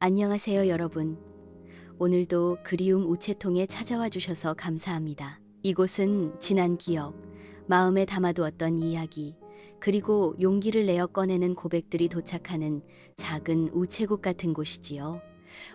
안녕하세요, 여러분. 오늘도 그리움 우체통에 찾아와 주셔서 감사합니다. 이곳은 지난 기억, 마음에 담아두었던 이야기, 그리고 용기를 내어 꺼내는 고백들이 도착하는 작은 우체국 같은 곳이지요.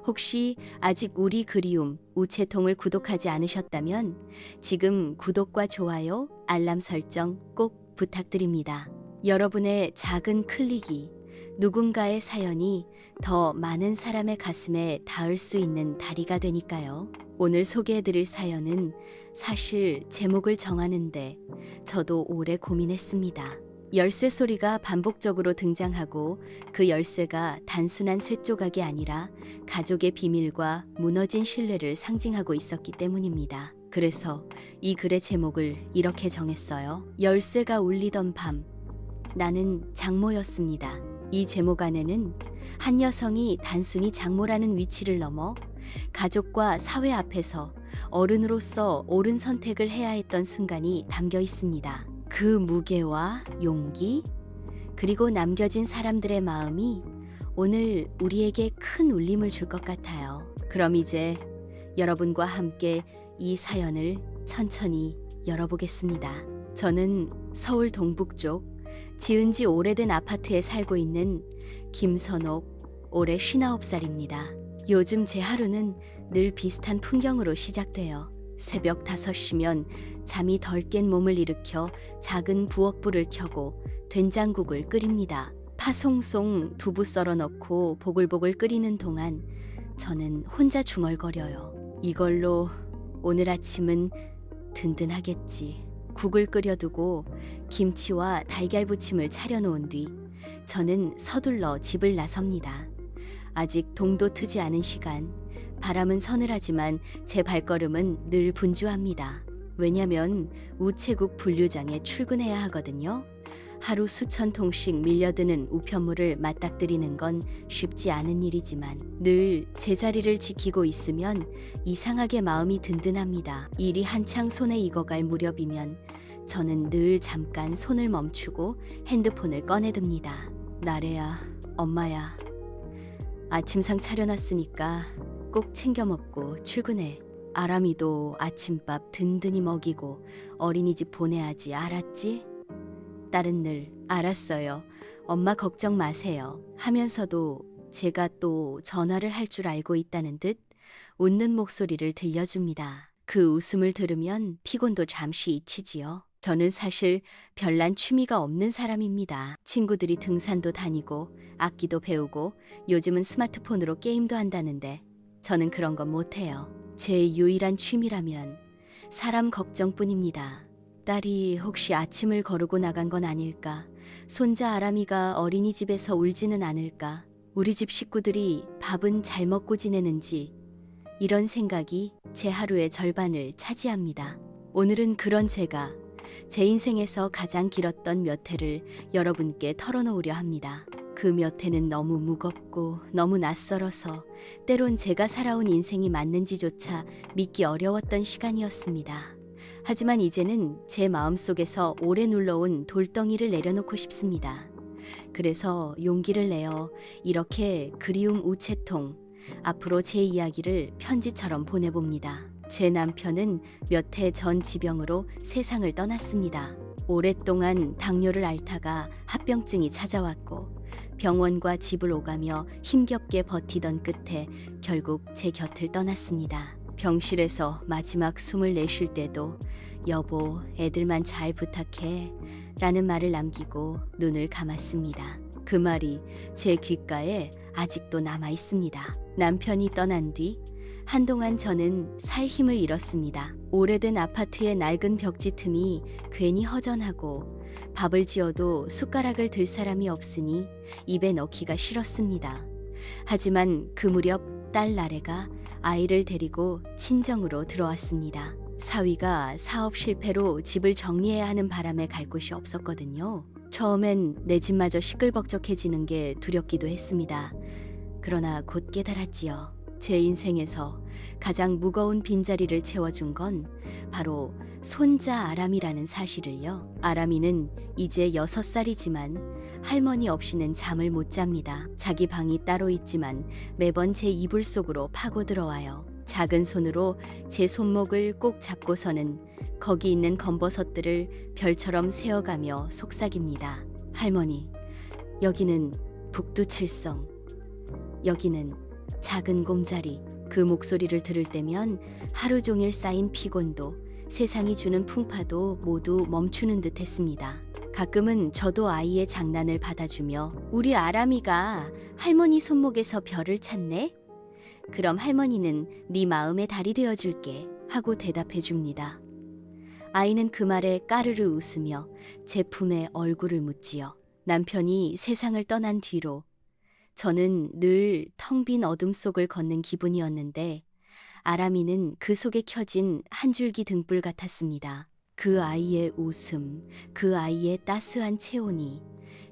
혹시 아직 우리 그리움 우체통을 구독하지 않으셨다면 지금 구독과 좋아요, 알람 설정 꼭 부탁드립니다. 여러분의 작은 클릭이 누군가의 사연이 더 많은 사람의 가슴에 닿을 수 있는 다리가 되니까요. 오늘 소개해드릴 사연은 사실 제목을 정하는데 저도 오래 고민했습니다. 열쇠 소리가 반복적으로 등장하고 그 열쇠가 단순한 쇠조각이 아니라 가족의 비밀과 무너진 신뢰를 상징하고 있었기 때문입니다. 그래서 이 글의 제목을 이렇게 정했어요. 열쇠가 울리던 밤, 나는 장모였습니다. 이 제목 안에는 한 여성이 단순히 장모라는 위치를 넘어 가족과 사회 앞에서 어른으로서 옳은 선택을 해야 했던 순간이 담겨 있습니다. 그 무게와 용기, 그리고 남겨진 사람들의 마음이 오늘 우리에게 큰 울림을 줄 것 같아요. 그럼 이제 여러분과 함께 이 사연을 천천히 열어보겠습니다. 저는 서울 동북쪽 지은 지 오래된 아파트에 살고 있는 김선옥, 올해 59살입니다. 요즘 제 하루는 늘 비슷한 풍경으로 시작돼요. 새벽 5시면 잠이 덜 깬 몸을 일으켜 작은 부엌불을 켜고 된장국을 끓입니다. 파송송 두부 썰어 넣고 보글보글 끓이는 동안 저는 혼자 중얼거려요. 이걸로 오늘 아침은 든든하겠지. 국을 끓여두고 김치와 달걀 부침을 차려놓은 뒤 저는 서둘러 집을 나섭니다. 아직 동도 트지 않은 시간, 바람은 서늘하지만 제 발걸음은 늘 분주합니다. 왜냐면 우체국 분류장에 출근해야 하거든요. 하루 수천 통씩 밀려드는 우편물을 맞닥뜨리는 건 쉽지 않은 일이지만 늘 제자리를 지키고 있으면 이상하게 마음이 든든합니다. 일이 한창 손에 익어갈 무렵이면 저는 늘 잠깐 손을 멈추고 핸드폰을 꺼내듭니다. 나래야, 엄마야, 아침상 차려놨으니까 꼭 챙겨 먹고 출근해. 아람이도 아침밥 든든히 먹이고 어린이집 보내야지, 알았지? 딸은 늘 알았어요. 엄마 걱정 마세요. 하면서도 제가 또 전화를 할 줄 알고 있다는 듯 웃는 목소리를 들려줍니다. 그 웃음을 들으면 피곤도 잠시 잊히지요. 저는 사실 별난 취미가 없는 사람입니다. 친구들이 등산도 다니고 악기도 배우고 요즘은 스마트폰으로 게임도 한다는데 저는 그런 건 못해요. 제 유일한 취미라면 사람 걱정뿐입니다. 딸이 혹시 아침을 거르고 나간 건 아닐까? 손자 아람이가 어린이집에서 울지는 않을까? 우리 집 식구들이 밥은 잘 먹고 지내는지, 이런 생각이 제 하루의 절반을 차지합니다. 오늘은 그런 제가 제 인생에서 가장 길었던 몇 해를 여러분께 털어놓으려 합니다. 그 몇 해는 너무 무겁고 너무 낯설어서 때론 제가 살아온 인생이 맞는지조차 믿기 어려웠던 시간이었습니다. 하지만 이제는 제 마음속에서 오래 눌러온 돌덩이를 내려놓고 싶습니다. 그래서 용기를 내어 이렇게 그리움 우체통, 앞으로 제 이야기를 편지처럼 보내봅니다. 제 남편은 몇 해 전 지병으로 세상을 떠났습니다. 오랫동안 당뇨를 앓다가 합병증이 찾아왔고 병원과 집을 오가며 힘겹게 버티던 끝에 결국 제 곁을 떠났습니다. 병실에서 마지막 숨을 내쉴 때도 여보, 애들만 잘 부탁해 라는 말을 남기고 눈을 감았습니다. 그 말이 제 귓가에 아직도 남아 있습니다. 남편이 떠난 뒤 한동안 저는 살 힘을 잃었습니다. 오래된 아파트의 낡은 벽지 틈이 괜히 허전하고 밥을 지어도 숟가락을 들 사람이 없으니 입에 넣기가 싫었습니다. 하지만 그 무렵 딸 나래가 아이를 데리고 친정으로 들어왔습니다. 사위가 사업 실패로 집을 정리해야 하는 바람에 갈 곳이 없었거든요. 처음엔 내 집마저 시끌벅적해지는 게 두렵기도 했습니다. 그러나 곧 깨달았지요. 제 인생에서 가장 무거운 빈자리를 채워준 건 바로 손자 아람이라는 사실을요. 아람이는 이제 6살이지만 할머니 없이는 잠을 못 잡니다. 자기 방이 따로 있지만 매번 제 이불 속으로 파고 들어와요. 작은 손으로 제 손목을 꼭 잡고서는 거기 있는 검버섯들을 별처럼 세어가며 속삭입니다. 할머니, 여기는 북두칠성, 여기는 작은 곰자리. 그 목소리를 들을 때면 하루 종일 쌓인 피곤도 세상이 주는 풍파도 모두 멈추는 듯 했습니다. 가끔은 저도 아이의 장난을 받아주며 우리 아람이가 할머니 손목에서 별을 찾네? 그럼 할머니는 네 마음의 달이 되어줄게 하고 대답해 줍니다. 아이는 그 말에 까르르 웃으며 제 품에 얼굴을 묻지요. 남편이 세상을 떠난 뒤로 저는 늘 텅 빈 어둠 속을 걷는 기분이었는데 아람이는 그 속에 켜진 한 줄기 등불 같았습니다. 그 아이의 웃음, 그 아이의 따스한 체온이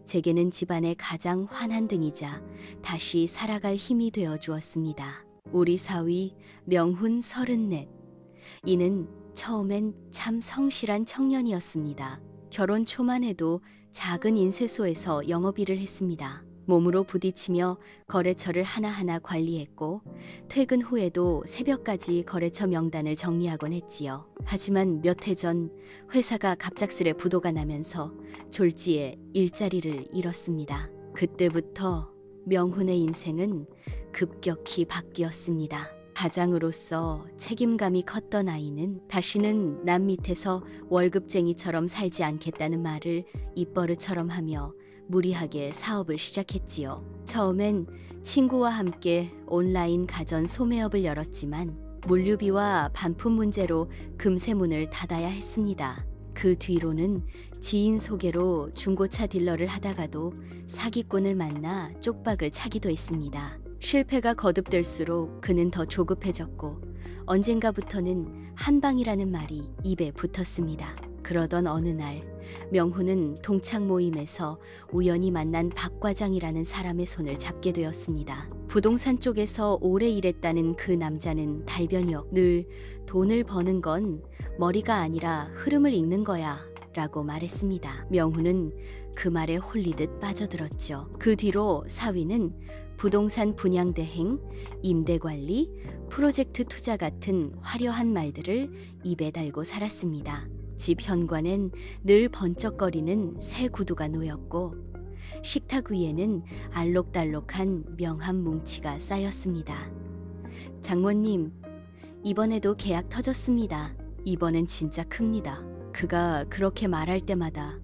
제게는 집안의 가장 환한 등이자 다시 살아갈 힘이 되어 주었습니다. 우리 사위 명훈 34. 이는 처음엔 참 성실한 청년이었습니다. 결혼 초만 해도 작은 인쇄소에서 영업일을 했습니다. 몸으로 부딪히며 거래처를 하나하나 관리했고 퇴근 후에도 새벽까지 거래처 명단을 정리하곤 했지요. 하지만 몇 해 전 회사가 갑작스레 부도가 나면서 졸지에 일자리를 잃었습니다. 그때부터 명훈의 인생은 급격히 바뀌었습니다. 가장으로서 책임감이 컸던 아이는 다시는 남 밑에서 월급쟁이처럼 살지 않겠다는 말을 입버릇처럼 하며 무리하게 사업을 시작했지요. 처음엔 친구와 함께 온라인 가전 소매업을 열었지만 물류비와 반품 문제로 금세 문을 닫아야 했습니다. 그 뒤로는 지인 소개로 중고차 딜러를 하다가도 사기꾼을 만나 쪽박을 차기도 했습니다. 실패가 거듭될수록 그는 더 조급해졌고 언젠가부터는 한방이라는 말이 입에 붙었습니다. 그러던 어느 날 명훈은 동창 모임에서 우연히 만난 박 과장이라는 사람의 손을 잡게 되었습니다. 부동산 쪽에서 오래 일했다는 그 남자는 달변이었고 늘 돈을 버는 건 머리가 아니라 흐름을 읽는 거야 라고 말했습니다. 명훈은 그 말에 홀리듯 빠져들었죠. 그 뒤로 사위는 부동산 분양 대행, 임대 관리, 프로젝트 투자 같은 화려한 말들을 입에 달고 살았습니다. 집 현관엔 늘 번쩍거리는 새 구두가 놓였고 식탁 위에는 알록달록한 명함 뭉치가 쌓였습니다. 장모님, 이번에도 계약 터졌습니다. 이번엔 진짜 큽니다. 그가 그렇게 말할 때마다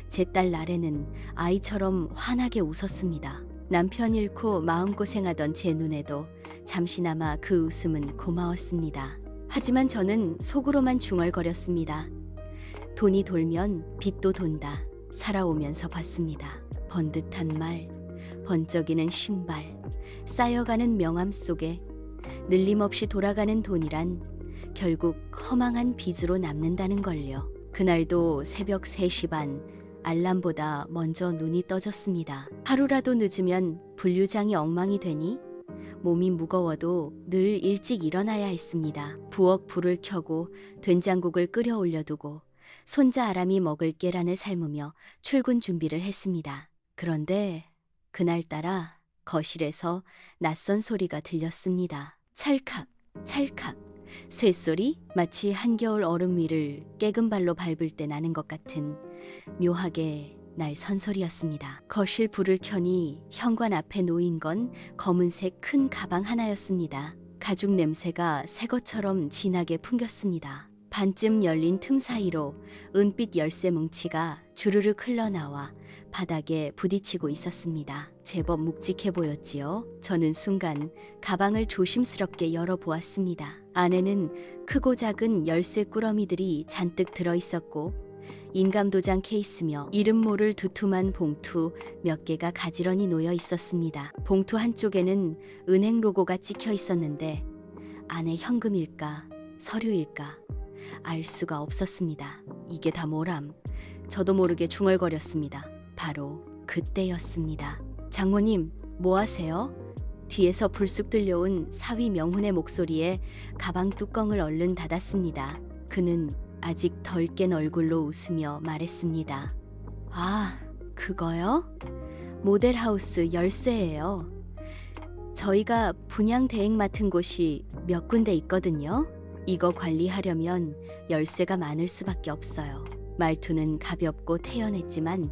제 딸 나래는 아이처럼 환하게 웃었습니다. 남편 잃고 마음고생하던 제 눈에도 잠시나마 그 웃음은 고마웠습니다. 하지만 저는 속으로만 중얼거렸습니다. 돈이 돌면 빚도 돈다. 살아오면서 봤습니다. 번듯한 말, 번쩍이는 신발, 쌓여가는 명함 속에 늘림없이 돌아가는 돈이란 결국 허망한 빚으로 남는다는 걸요. 그날도 새벽 3시 반 알람보다 먼저 눈이 떠졌습니다. 하루라도 늦으면 분류장이 엉망이 되니 몸이 무거워도 늘 일찍 일어나야 했습니다. 부엌 불을 켜고 된장국을 끓여 올려두고 손자 아람이 먹을 계란을 삶으며 출근 준비를 했습니다. 그런데 그날따라 거실에서 낯선 소리가 들렸습니다. 찰칵, 찰칵. 쇠소리? 마치 한겨울 얼음 위를 깨금 발로 밟을 때 나는 것 같은 묘하게 날 선소리였습니다. 거실 불을 켜니 현관 앞에 놓인 건 검은색 큰 가방 하나였습니다. 가죽 냄새가 새 것처럼 진하게 풍겼습니다. 반쯤 열린 틈 사이로 은빛 열쇠 뭉치가 주르륵 흘러나와 바닥에 부딪히고 있었습니다. 제법 묵직해 보였지요. 저는 순간 가방을 조심스럽게 열어보았습니다. 안에는 크고 작은 열쇠 꾸러미들이 잔뜩 들어있었고 인감도장 케이스며 이름 모를 두툼한 봉투 몇 개가 가지런히 놓여 있었습니다. 봉투 한쪽에는 은행 로고가 찍혀 있었는데 안에 현금일까 서류일까 알 수가 없었습니다. 이게 다 뭐람? 저도 모르게 중얼거렸습니다. 바로 그때였습니다. 장모님, 뭐 하세요? 뒤에서 불쑥 들려온 사위 명훈의 목소리에 가방 뚜껑을 얼른 닫았습니다. 그는 아직 덜 깬 얼굴로 웃으며 말했습니다. 아, 그거요? 모델하우스 열쇠예요. 저희가 분양 대행 맡은 곳이 몇 군데 있거든요. 이거 관리하려면 열쇠가 많을 수밖에 없어요. 말투는 가볍고 태연했지만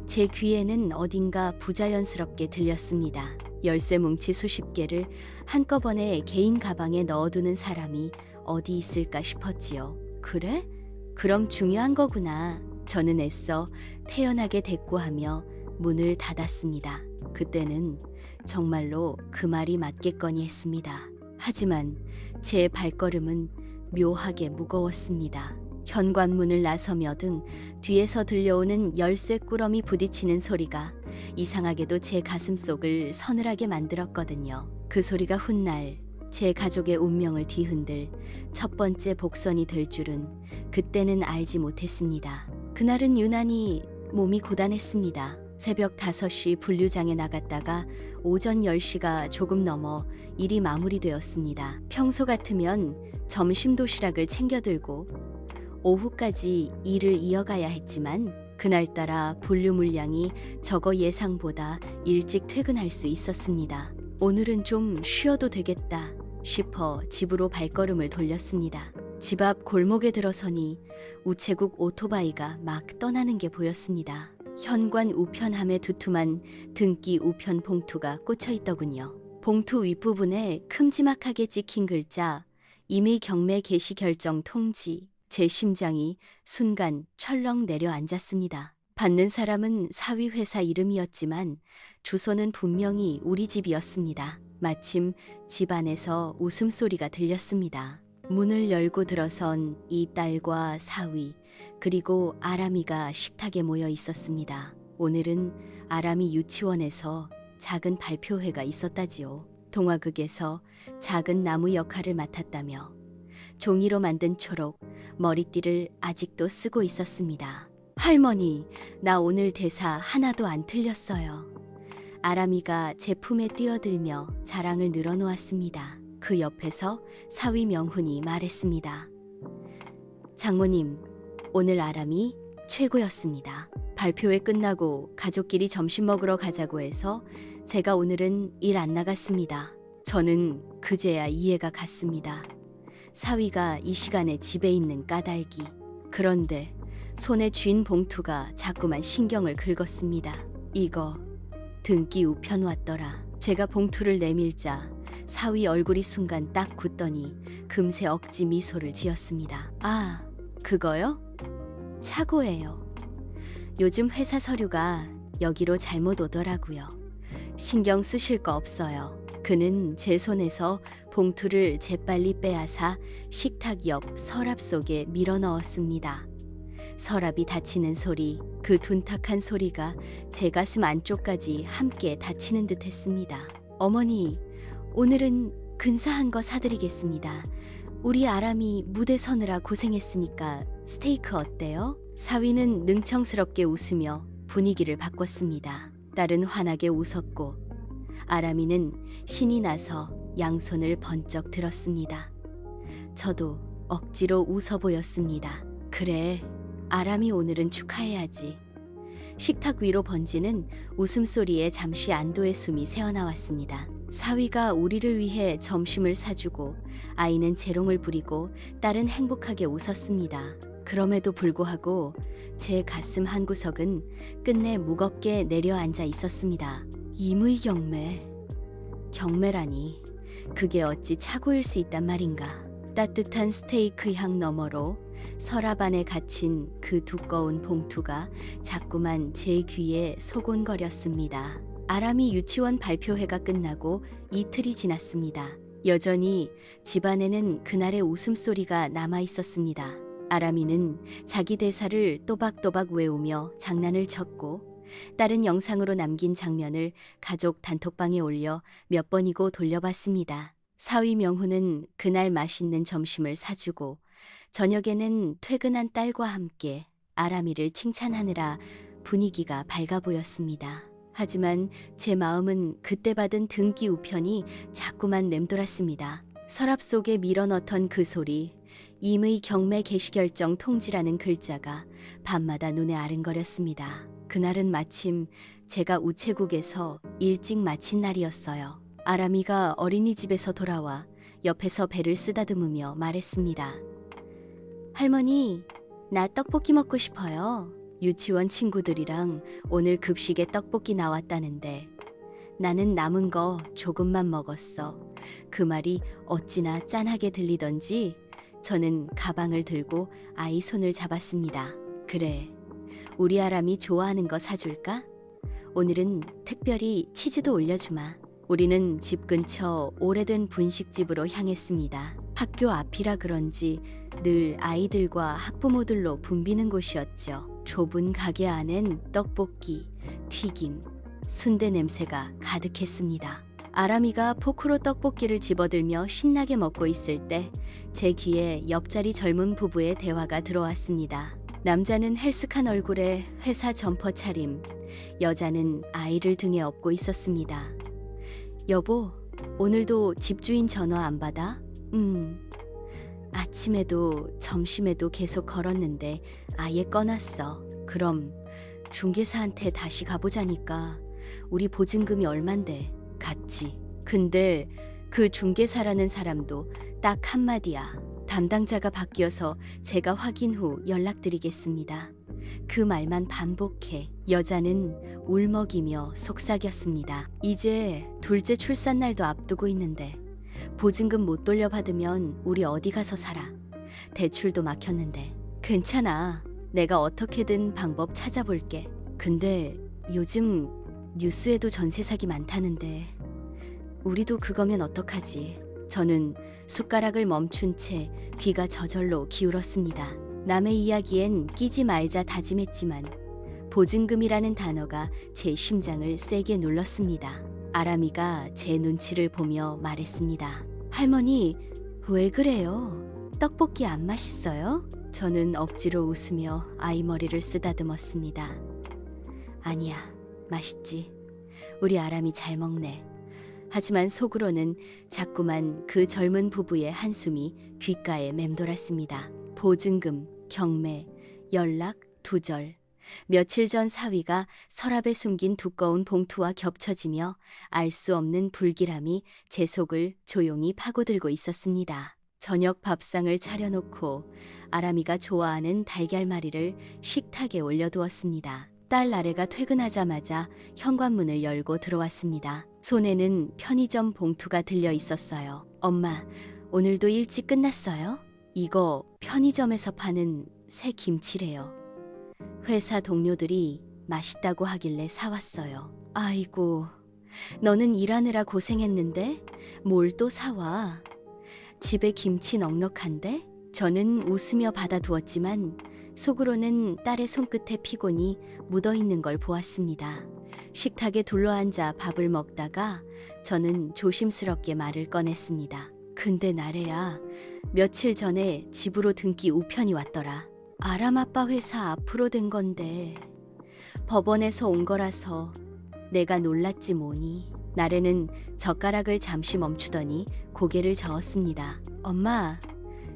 제 귀에는 어딘가 부자연스럽게 들렸습니다. 열쇠 뭉치 수십 개를 한꺼번에 개인 가방에 넣어두는 사람이 어디 있을까 싶었지요. 그래? 그럼 중요한 거구나. 저는 애써 태연하게 대꾸하며 문을 닫았습니다. 그때는 정말로 그 말이 맞겠거니 했습니다. 하지만 제 발걸음은 묘하게 무거웠습니다. 현관문을 나서며 등 뒤에서 들려오는 열쇠 꾸러미 부딪히는 소리가 이상하게도 제 가슴속을 서늘하게 만들었거든요. 그 소리가 훗날 제 가족의 운명을 뒤흔들 첫 번째 복선이 될 줄은 그때는 알지 못했습니다. 그날은 유난히 몸이 고단했습니다. 새벽 5시 분류장에 나갔다가 오전 10시가 조금 넘어 일이 마무리되었습니다. 평소 같으면 점심 도시락을 챙겨 들고 오후까지 일을 이어가야 했지만 그날따라 분류 물량이 적어 예상보다 일찍 퇴근할 수 있었습니다. 오늘은 좀 쉬어도 되겠다 싶어 집으로 발걸음을 돌렸습니다. 집 앞 골목에 들어서니 우체국 오토바이가 막 떠나는 게 보였습니다. 현관 우편함에 두툼한 등기 우편 봉투가 꽂혀 있더군요. 봉투 윗부분에 큼지막하게 찍힌 글자 임의 경매 개시 결정 통지. 제 심장이 순간 철렁 내려앉았습니다. 받는 사람은 사위 회사 이름이었지만 주소는 분명히 우리 집이었습니다. 마침 집 안에서 웃음소리가 들렸습니다. 문을 열고 들어선 이 딸과 사위 그리고 아람이가 식탁에 모여 있었습니다. 오늘은 아람이 유치원에서 작은 발표회가 있었다지요. 동화극에서 작은 나무 역할을 맡았다며 종이로 만든 초록 머리띠를 아직도 쓰고 있었습니다. 할머니, 나 오늘 대사 하나도 안 틀렸어요. 아람이가 제 품에 뛰어들며 자랑을 늘어놓았습니다. 그 옆에서 사위 명훈이 말했습니다. 장모님, 오늘 아람이 최고였습니다. 발표회 끝나고 가족끼리 점심 먹으러 가자고 해서 제가 오늘은 일 안 나갔습니다. 저는 그제야 이해가 갔습니다. 사위가 이 시간에 집에 있는 까닭이. 그런데 손에 쥔 봉투가 자꾸만 신경을 긁었습니다. 이거 등기 우편 왔더라. 제가 봉투를 내밀자 사위 얼굴이 순간 딱 굳더니 금세 억지 미소를 지었습니다. 아, 그거요? 차고예요. 요즘 회사 서류가 여기로 잘못 오더라고요. 신경 쓰실 거 없어요. 그는 제 손에서 봉투를 재빨리 빼앗아 식탁 옆 서랍 속에 밀어 넣었습니다. 서랍이 닫히는 소리, 그 둔탁한 소리가 제 가슴 안쪽까지 함께 닫히는 듯 했습니다. 어머니, 오늘은 근사한 거 사드리겠습니다. 우리 아람이 무대 서느라 고생했으니까 스테이크 어때요? 사위는 능청스럽게 웃으며 분위기를 바꿨습니다. 딸은 환하게 웃었고 아람이는 신이 나서 양손을 번쩍 들었습니다. 저도 억지로 웃어 보였습니다. 그래, 아람이 오늘은 축하해야지. 식탁 위로 번지는 웃음소리에 잠시 안도의 숨이 새어나왔습니다. 사위가 우리를 위해 점심을 사주고 아이는 재롱을 부리고 딸은 행복하게 웃었습니다. 그럼에도 불구하고 제 가슴 한구석은 끝내 무겁게 내려앉아 있었습니다. 임의경매. 경매라니 그게 어찌 착오일 수 있단 말인가. 따뜻한 스테이크 향 너머로 서랍 안에 갇힌 그 두꺼운 봉투가 자꾸만 제 귀에 소곤거렸습니다. 아람이 유치원 발표회가 끝나고 이틀이 지났습니다. 여전히 집안에는 그날의 웃음소리가 남아 있었습니다. 아람이는 자기 대사를 또박또박 외우며 장난을 쳤고 딸은 영상으로 남긴 장면을 가족 단톡방에 올려 몇 번이고 돌려봤습니다. 사위 명훈은 그날 맛있는 점심을 사주고 저녁에는 퇴근한 딸과 함께 아람이를 칭찬하느라 분위기가 밝아 보였습니다. 하지만 제 마음은 그때 받은 등기 우편이 자꾸만 맴돌았습니다. 서랍 속에 밀어넣던 그 소리, 임의 경매 개시결정 통지라는 글자가 밤마다 눈에 아른거렸습니다. 그날은 마침 제가 우체국에서 일찍 마친 날이었어요. 아람이가 어린이집에서 돌아와 옆에서 배를 쓰다듬으며 말했습니다. 할머니, 나 떡볶이 먹고 싶어요. 유치원 친구들이랑 오늘 급식에 떡볶이 나왔다는데 나는 남은 거 조금만 먹었어. 그 말이 어찌나 짠하게 들리던지 저는 가방을 들고 아이 손을 잡았습니다. 그래, 우리 아람이 좋아하는 거 사줄까? 오늘은 특별히 치즈도 올려주마. 우리는 집 근처 오래된 분식집으로 향했습니다. 학교 앞이라 그런지 늘 아이들과 학부모들로 붐비는 곳이었죠. 좁은 가게 안엔 떡볶이, 튀김, 순대 냄새가 가득했습니다. 아람이가 포크로 떡볶이를 집어들며 신나게 먹고 있을 때 제 귀에 옆자리 젊은 부부의 대화가 들어왔습니다. 남자는 헬스칸 얼굴에 회사 점퍼 차림, 여자는 아이를 등에 업고 있었습니다. 여보, 오늘도 집주인 전화 안 받아? 아침에도 점심에도 계속 걸었는데 아예 꺼놨어. 그럼 중개사한테 다시 가보자니까. 우리 보증금이 얼만데? 갔지. 근데 그 중개사라는 사람도 딱 한마디야. 담당자가 바뀌어서 제가 확인 후 연락드리겠습니다. 그 말만 반복해. 여자는 울먹이며 속삭였습니다. 이제 둘째 출산날도 앞두고 있는데 보증금 못 돌려받으면 우리 어디 가서 살아. 대출도 막혔는데. 괜찮아. 내가 어떻게든 방법 찾아볼게. 근데 요즘 뉴스에도 전세 사기 많다는데 우리도 그거면 어떡하지? 저는 숟가락을 멈춘 채 귀가 저절로 기울었습니다. 남의 이야기엔 끼지 말자 다짐했지만 보증금이라는 단어가 제 심장을 세게 눌렀습니다. 아람이가 제 눈치를 보며 말했습니다. 할머니, 왜 그래요? 떡볶이 안 맛있어요? 저는 억지로 웃으며 아이 머리를 쓰다듬었습니다. 아니야, 맛있지. 우리 아람이 잘 먹네. 하지만 속으로는 자꾸만 그 젊은 부부의 한숨이 귓가에 맴돌았습니다. 보증금, 경매, 연락, 두절. 며칠 전 사위가 서랍에 숨긴 두꺼운 봉투와 겹쳐지며 알 수 없는 불길함이 제 속을 조용히 파고들고 있었습니다. 저녁 밥상을 차려놓고 아람이가 좋아하는 달걀말이를 식탁에 올려두었습니다. 딸 나래가 퇴근하자마자 현관문을 열고 들어왔습니다. 손에는 편의점 봉투가 들려 있었어요. 엄마, 오늘도 일찍 끝났어요? 이거 편의점에서 파는 새 김치래요. 회사 동료들이 맛있다고 하길래 사왔어요. 아이고, 너는 일하느라 고생했는데 뭘 또 사와? 집에 김치 넉넉한데? 저는 웃으며 받아두었지만 속으로는 딸의 손끝에 피곤이 묻어있는 걸 보았습니다. 식탁에 둘러앉아 밥을 먹다가 저는 조심스럽게 말을 꺼냈습니다. 근데 나래야, 며칠 전에 집으로 등기 우편이 왔더라. 아람 아빠 회사 앞으로 된 건데 법원에서 온 거라서 내가 놀랐지 뭐니. 나래는 젓가락을 잠시 멈추더니 고개를 저었습니다. 엄마,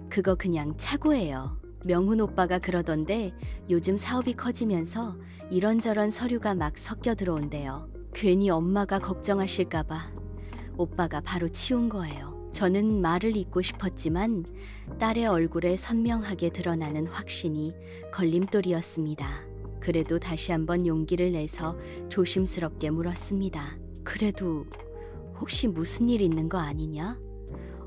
그거 그냥 착오예요. 명훈 오빠가 그러던데 요즘 사업이 커지면서 이런저런 서류가 막 섞여 들어온대요. 괜히 엄마가 걱정하실까봐 오빠가 바로 치운 거예요. 저는 말을 잇고 싶었지만 딸의 얼굴에 선명하게 드러나는 확신이 걸림돌이었습니다. 그래도 다시 한번 용기를 내서 조심스럽게 물었습니다. 그래도 혹시 무슨 일 있는 거 아니냐?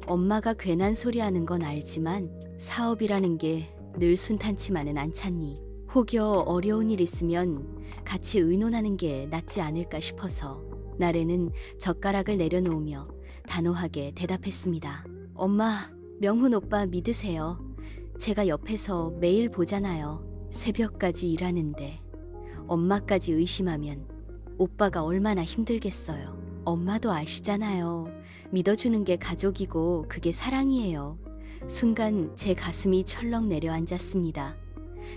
엄마가 괜한 소리 하는 건 알지만 사업이라는 게 늘 순탄치만은 않잖니. 혹여 어려운 일 있으면 같이 의논하는 게 낫지 않을까 싶어서. 나래는 젓가락을 내려놓으며 단호하게 대답했습니다. 엄마, 명훈 오빠 믿으세요. 제가 옆에서 매일 보잖아요. 새벽까지 일하는데 엄마까지 의심하면 오빠가 얼마나 힘들겠어요. 엄마도 아시잖아요. 믿어주는 게 가족이고 그게 사랑이에요. 순간 제 가슴이 철렁 내려앉았습니다.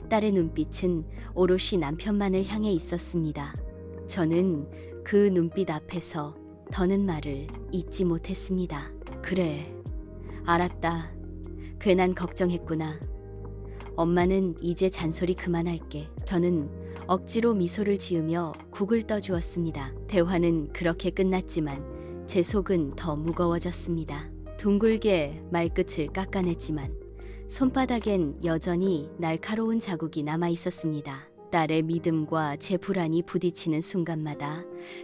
딸의 눈빛은 오롯이 남편만을 향해 있었습니다. 저는 그 눈빛 앞에서 더는 말을 잇지 못했습니다. 그래, 알았다. 괜한 걱정했구나. 엄마는 이제 잔소리 그만할게. 저는 억지로 미소를 지으며 국을 떠주었습니다. 대화는 그렇게 끝났지만 제 속은 더 무거워졌습니다. 둥글게 말끝을 깎아냈지만 손바닥엔 여전히 날카로운 자국이 남아 있었습니다. 딸의 믿음과 제 불안이 부딪히는 순간마다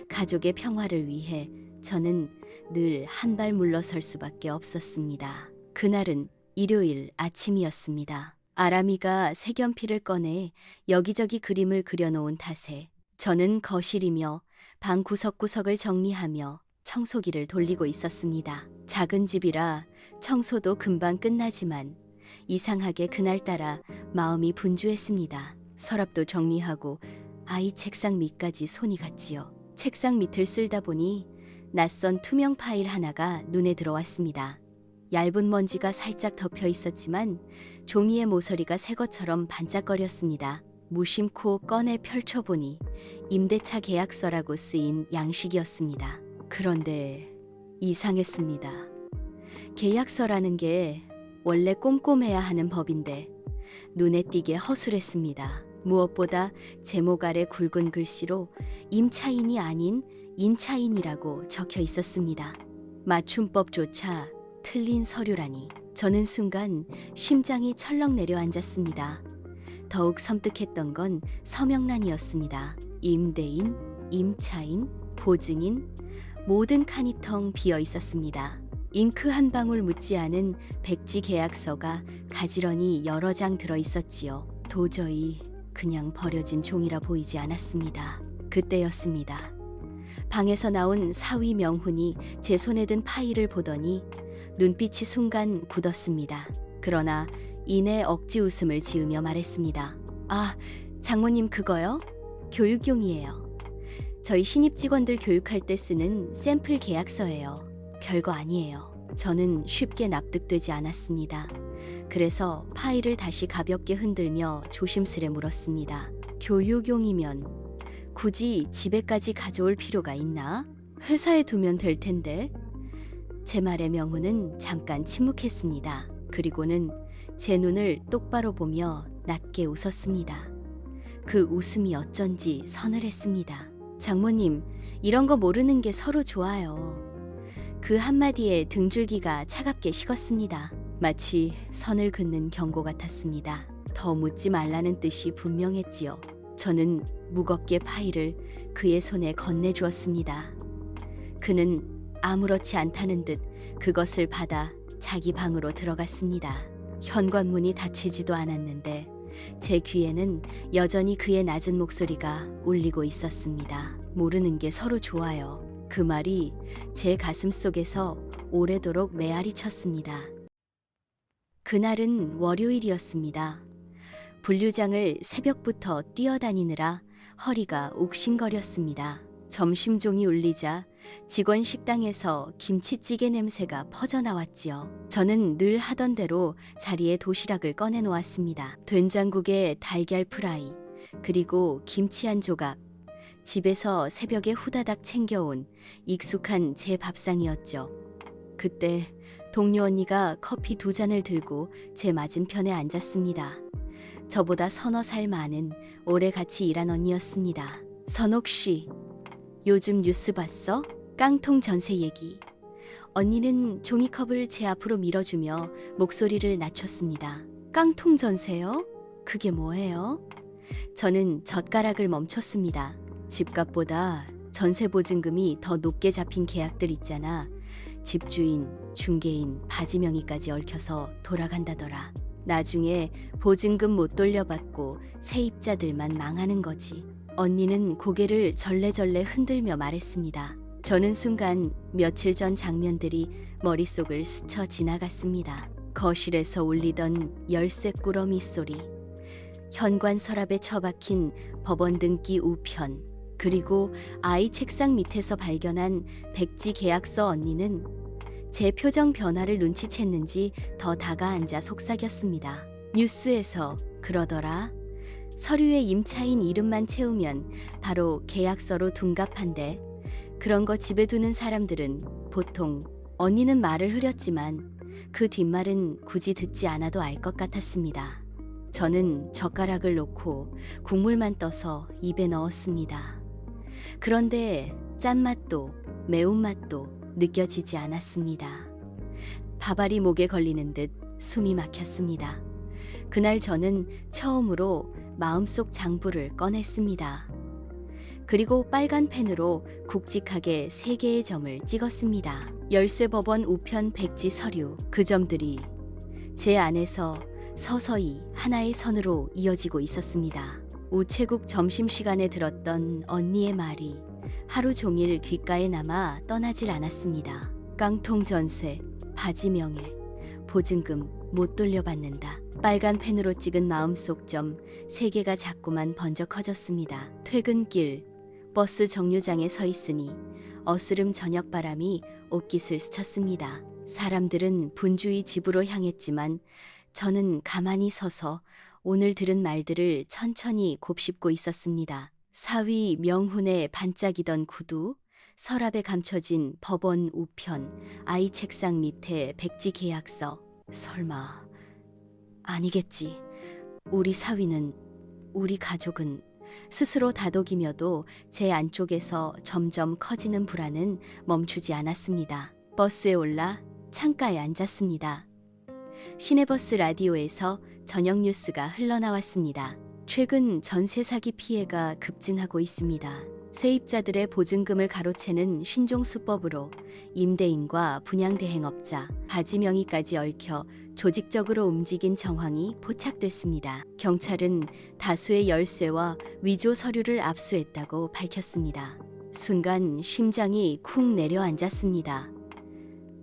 가족의 평화를 위해 저는 늘 한 발 물러설 수밖에 없었습니다. 그날은 일요일 아침이었습니다. 아람이가 색연필을 꺼내 여기저기 그림을 그려놓은 탓에 저는 거실이며 방 구석구석을 정리하며 청소기를 돌리고 있었습니다. 작은 집이라 청소도 금방 끝나지만 이상하게 그날따라 마음이 분주했습니다. 서랍도 정리하고 아이 책상 밑까지 손이 갔지요. 책상 밑을 쓸다 보니 낯선 투명 파일 하나가 눈에 들어왔습니다. 얇은 먼지가 살짝 덮여 있었지만 종이의 모서리가 새 것처럼 반짝거렸습니다. 무심코 꺼내 펼쳐보니 임대차 계약서라고 쓰인 양식이었습니다. 그런데 이상했습니다. 계약서라는 게 원래 꼼꼼해야 하는 법인데 눈에 띄게 허술했습니다. 무엇보다 제목 아래 굵은 글씨로 임차인이 아닌 임차인이라고 적혀 있었습니다. 맞춤법조차 틀린 서류라니. 저는 순간 심장이 철렁 내려앉았습니다. 더욱 섬뜩했던 건 서명란이었습니다. 임대인, 임차인, 보증인, 모든 칸이 텅 비어 있었습니다. 잉크 한 방울 묻지 않은 백지 계약서가 가지런히 여러 장 들어 있었지요. 도저히 그냥 버려진 종이라 보이지 않았습니다. 그때였습니다. 방에서 나온 사위 명훈이 제 손에 든 파일을 보더니 눈빛이 순간 굳었습니다. 그러나 이내 억지 웃음을 지으며 말했습니다. 아, 장모님 그거요? 교육용이에요. 저희 신입 직원들 교육할 때 쓰는 샘플 계약서예요. 별거 아니에요. 저는 쉽게 납득되지 않았습니다. 그래서 파일을 다시 가볍게 흔들며 조심스레 물었습니다. 교육용이면 굳이 집에까지 가져올 필요가 있나? 회사에 두면 될 텐데. 제 말에 명훈은 잠깐 침묵했습니다. 그리고는 제 눈을 똑바로 보며 낮게 웃었습니다. 그 웃음이 어쩐지 서늘했습니다. 장모님, 이런 거 모르는 게 서로 좋아요. 그 한마디에 등줄기가 차갑게 식었습니다. 마치 선을 긋는 경고 같았습니다. 더 묻지 말라는 뜻이 분명했지요. 저는 무겁게 파일을 그의 손에 건네주었습니다. 그는 아무렇지 않다는 듯 그것을 받아 자기 방으로 들어갔습니다. 현관문이 닫히지도 않았는데 제 귀에는 여전히 그의 낮은 목소리가 울리고 있었습니다. 모르는 게 서로 좋아요. 그 말이 제 가슴 속에서 오래도록 메아리 쳤습니다. 그날은 월요일이었습니다. 분류장을 새벽부터 뛰어다니느라 허리가 욱신거렸습니다. 점심종이 울리자 직원 식당에서 김치찌개 냄새가 퍼져나왔지요. 저는 늘 하던 대로 자리에 도시락을 꺼내놓았습니다. 된장국에 달걀 프라이, 그리고 김치 한 조각. 집에서 새벽에 후다닥 챙겨온 익숙한 제 밥상이었죠. 그때 동료 언니가 커피 2잔을 들고 제 맞은편에 앉았습니다. 저보다 서너 살 많은 오래 같이 일한 언니였습니다. 선옥 씨, 요즘 뉴스 봤어? 깡통 전세 얘기. 언니는 종이컵을 제 앞으로 밀어주며 목소리를 낮췄습니다. 깡통 전세요? 그게 뭐예요? 저는 젓가락을 멈췄습니다. 집값보다 전세 보증금이 더 높게 잡힌 계약들 있잖아. 집주인, 중개인, 바지 명의까지 얽혀서 돌아간다더라. 나중에 보증금 못 돌려받고 세입자들만 망하는 거지. 언니는 고개를 절레절레 흔들며 말했습니다. 저는 순간 며칠 전 장면들이 머릿속을 스쳐 지나갔습니다. 거실에서 울리던 열쇠 꾸러미 소리, 현관 서랍에 처박힌 법원 등기 우편, 그리고 아이 책상 밑에서 발견한 백지 계약서. 언니는 제 표정 변화를 눈치챘는지 더 다가앉아 속삭였습니다. 뉴스에서 그러더라. 서류에 임차인 이름만 채우면 바로 계약서로 둔갑한데 그런 거 집에 두는 사람들은 보통. 언니는 말을 흐렸지만 그 뒷말은 굳이 듣지 않아도 알 것 같았습니다. 저는 젓가락을 놓고 국물만 떠서 입에 넣었습니다. 그런데 짠맛도 매운맛도 느껴지지 않았습니다. 밥알이 목에 걸리는 듯 숨이 막혔습니다. 그날 저는 처음으로 마음속 장부를 꺼냈습니다. 그리고 빨간 펜으로 굵직하게 3개의 점을 찍었습니다. 열쇠법원 우편 백지 서류, 그 점들이 제 안에서 서서히 하나의 선으로 이어지고 있었습니다. 우체국 점심시간에 들었던 언니의 말이 하루 종일 귓가에 남아 떠나질 않았습니다. 깡통 전세, 바지 명예, 보증금 못 돌려받는다. 빨간 펜으로 찍은 마음속 점 3개가 자꾸만 번져 커졌습니다. 퇴근길 버스 정류장에 서 있으니 어스름 저녁 바람이 옷깃을 스쳤습니다. 사람들은 분주히 집으로 향했지만 저는 가만히 서서 오늘 들은 말들을 천천히 곱씹고 있었습니다. 사위 명훈의 반짝이던 구두, 서랍에 감춰진 법원 우편, 아이 책상 밑에 백지 계약서. 설마 아니겠지. 우리 사위는, 우리 가족은. 스스로 다독이며도 제 안쪽에서 점점 커지는 불안은 멈추지 않았습니다. 버스에 올라 창가에 앉았습니다. 시내버스 라디오에서 저녁 뉴스가 흘러나왔습니다. 최근 전세 사기 피해가 급증하고 있습니다. 세입자들의 보증금을 가로채는 신종수법으로 임대인과 분양대행업자, 바지 명의까지 얽혀 조직적으로 움직인 정황이 포착됐습니다. 경찰은 다수의 열쇠와 위조 서류를 압수했다고 밝혔습니다. 순간 심장이 쿵 내려앉았습니다.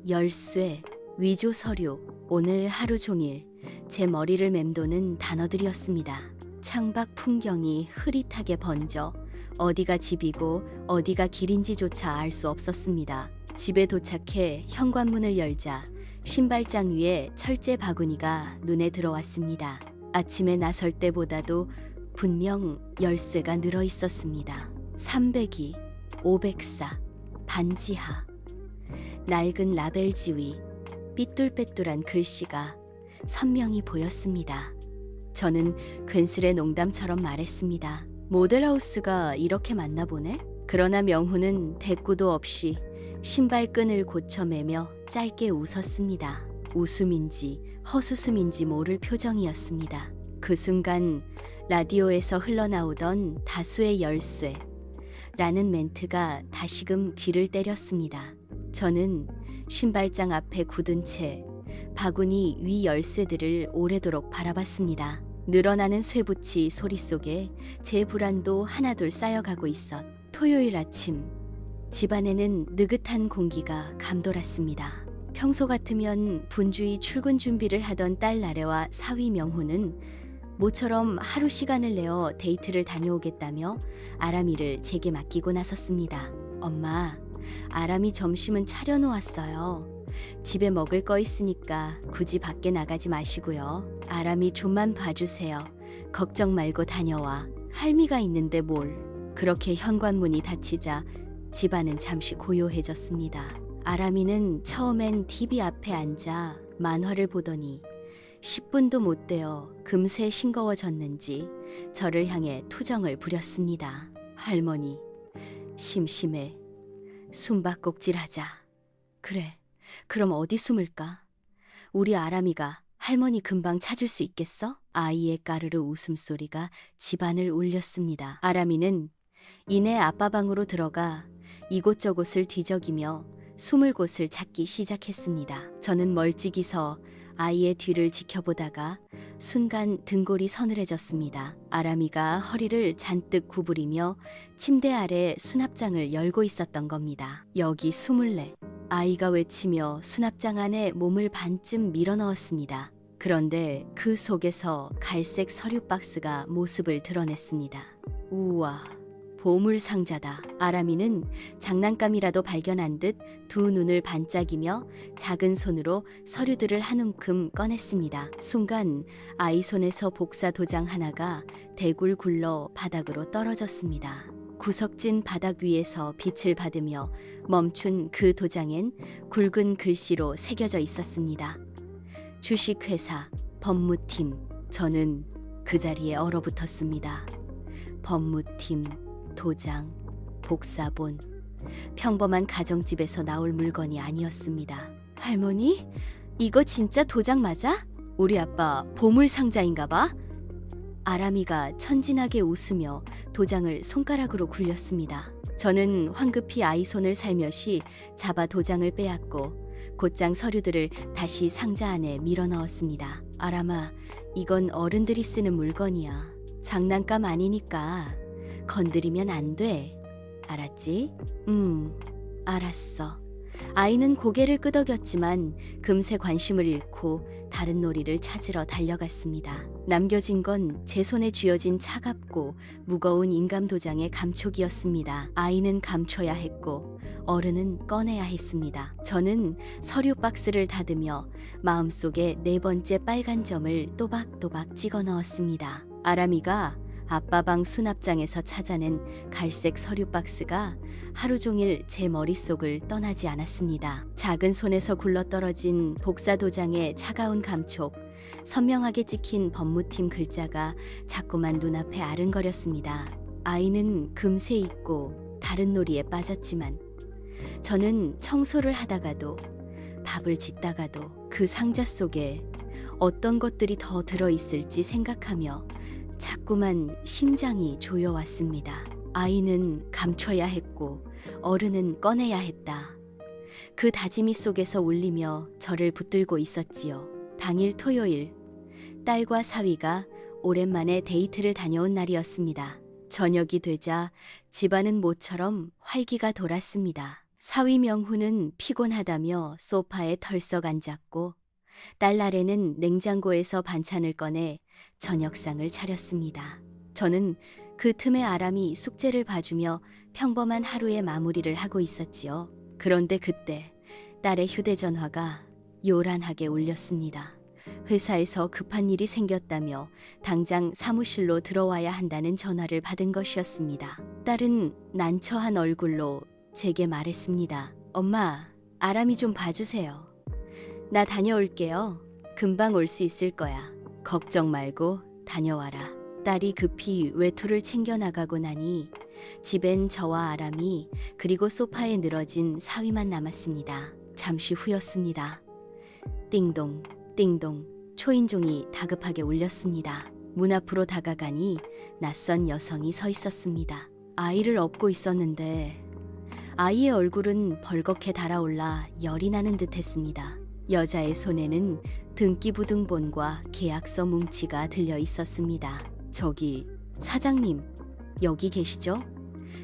열쇠, 위조 서류, 오늘 하루 종일 제 머리를 맴도는 단어들이었습니다. 창밖 풍경이 흐릿하게 번져 어디가 집이고 어디가 길인지조차 알 수 없었습니다. 집에 도착해 현관문을 열자 신발장 위에 철제 바구니가 눈에 들어왔습니다. 아침에 나설 때보다도 분명 열쇠가 늘어 있었습니다. 302, 504, 반지하. 낡은 라벨 지위, 삐뚤빼뚤한 글씨가 선명히 보였습니다. 저는 괜스레 농담처럼 말했습니다. 모델하우스가 이렇게 많나 보네? 그러나 명훈은 대꾸도 없이 신발끈을 고쳐매며 짧게 웃었습니다. 웃음인지 허수음인지 모를 표정이었습니다. 그 순간 라디오에서 흘러나오던 다수의 열쇠 라는 멘트가 다시금 귀를 때렸습니다. 저는 신발장 앞에 굳은 채 바구니 위 열쇠들을 오래도록 바라봤습니다. 늘어나는 쇠붙이 소리 속에 제 불안도 하나둘 쌓여가고 있었. 토요일 아침 집안에는 느긋한 공기가 감돌았습니다. 평소 같으면 분주히 출근 준비를 하던 딸 나래와 사위 명훈은 모처럼 하루 시간을 내어 데이트를 다녀오겠다며 아람이를 제게 맡기고 나섰습니다. 엄마, 아람이 점심은 차려놓았어요. 집에 먹을 거 있으니까 굳이 밖에 나가지 마시고요. 아람이 좀만 봐주세요. 걱정 말고 다녀와. 할미가 있는데 뭘. 그렇게 현관문이 닫히자 집안은 잠시 고요해졌습니다. 아람이는 처음엔 TV 앞에 앉아 만화를 보더니 10분도 못 되어 금세 싱거워졌는지 저를 향해 투정을 부렸습니다. 할머니, 심심해. 숨바꼭질하자. 그래, 그럼 어디 숨을까? 우리 아람이가 할머니 금방 찾을 수 있겠어? 아이의 까르르 웃음소리가 집안을 울렸습니다. 아람이는 이내 아빠 방으로 들어가 이곳저곳을 뒤적이며 숨을 곳을 찾기 시작했습니다. 저는 멀찍이 서 아이의 뒤를 지켜보다가 순간 등골이 서늘해졌습니다. 아람이가 허리를 잔뜩 구부리며 침대 아래 수납장을 열고 있었던 겁니다. 여기 24. 아이가 외치며 수납장 안에 몸을 반쯤 밀어넣었습니다. 그런데 그 속에서 갈색 서류 박스가 모습을 드러냈습니다. 우와, 보물상자다. 아람이는 장난감이라도 발견한 듯 두 눈을 반짝이며 작은 손으로 서류들을 한 움큼 꺼냈습니다. 순간 아이 손에서 복사 도장 하나가 대굴 굴러 바닥으로 떨어졌습니다. 구석진 바닥 위에서 빛을 받으며 멈춘 그 도장엔 굵은 글씨로 새겨져 있었습니다. 주식회사, 법무팀. 저는 그 자리에 얼어붙었습니다. 법무팀, 도장, 복사본. 평범한 가정집에서 나올 물건이 아니었습니다. 할머니? 이거 진짜 도장 맞아? 우리 아빠 보물 상자인가 봐? 아람이가 천진하게 웃으며 도장을 손가락으로 굴렸습니다. 저는 황급히 아이 손을 살며시 잡아 도장을 빼앗고 곧장 서류들을 다시 상자 안에 밀어 넣었습니다. 아람아, 이건 어른들이 쓰는 물건이야. 장난감 아니니까 건드리면 안 돼. 알았지? 알았어. 아이는 고개를 끄덕였지만 금세 관심을 잃고 다른 놀이를 찾으러 달려갔습니다. 남겨진 건 제 손에 쥐어진 차갑고 무거운 인감 도장의 감촉이었습니다. 아이는 감춰야 했고 어른은 꺼내야 했습니다. 저는 서류 박스를 닫으며 마음속에 네 번째 빨간 점을 또박또박 찍어 넣었습니다. 아람이가 아빠 방 수납장에서 찾아낸 갈색 서류 박스가 하루 종일 제 머릿속을 떠나지 않았습니다. 작은 손에서 굴러떨어진 복사 도장의 차가운 감촉, 선명하게 찍힌 법무팀 글자가 자꾸만 눈앞에 아른거렸습니다. 아이는 금세 잊고 다른 놀이에 빠졌지만 저는 청소를 하다가도 밥을 짓다가도 그 상자 속에 어떤 것들이 더 들어있을지 생각하며 자꾸만 심장이 조여왔습니다. 아이는 감춰야 했고 어른은 꺼내야 했다. 그 다짐이 속에서 울리며 저를 붙들고 있었지요. 당일 토요일, 딸과 사위가 오랜만에 데이트를 다녀온 날이었습니다. 저녁이 되자 집안은 모처럼 활기가 돌았습니다. 사위 명훈은 피곤하다며 소파에 털썩 앉았고 딸 나래는 냉장고에서 반찬을 꺼내 저녁상을 차렸습니다. 저는 그 틈에 아람이 숙제를 봐주며 평범한 하루의 마무리를 하고 있었지요. 그런데 그때 딸의 휴대전화가 요란하게 울렸습니다. 회사에서 급한 일이 생겼다며 당장 사무실로 들어와야 한다는 전화를 받은 것이었습니다. 딸은 난처한 얼굴로 제게 말했습니다. 엄마, 아람이 좀 봐주세요. 나 다녀올게요. 금방 올 수 있을 거야. 걱정 말고 다녀와라. 딸이 급히 외투를 챙겨 나가고 나니 집엔 저와 아람이 그리고 소파에 늘어진 사위만 남았습니다. 잠시 후였습니다. 띵동, 띵동. 초인종이 다급하게 울렸습니다. 문 앞으로 다가가니 낯선 여성이 서 있었습니다. 아이를 업고 있었는데 아이의 얼굴은 벌겋게 달아올라 열이 나는 듯했습니다. 여자의 손에는 등기부등본과 계약서 뭉치가 들려 있었습니다. 저기 사장님, 여기 계시죠?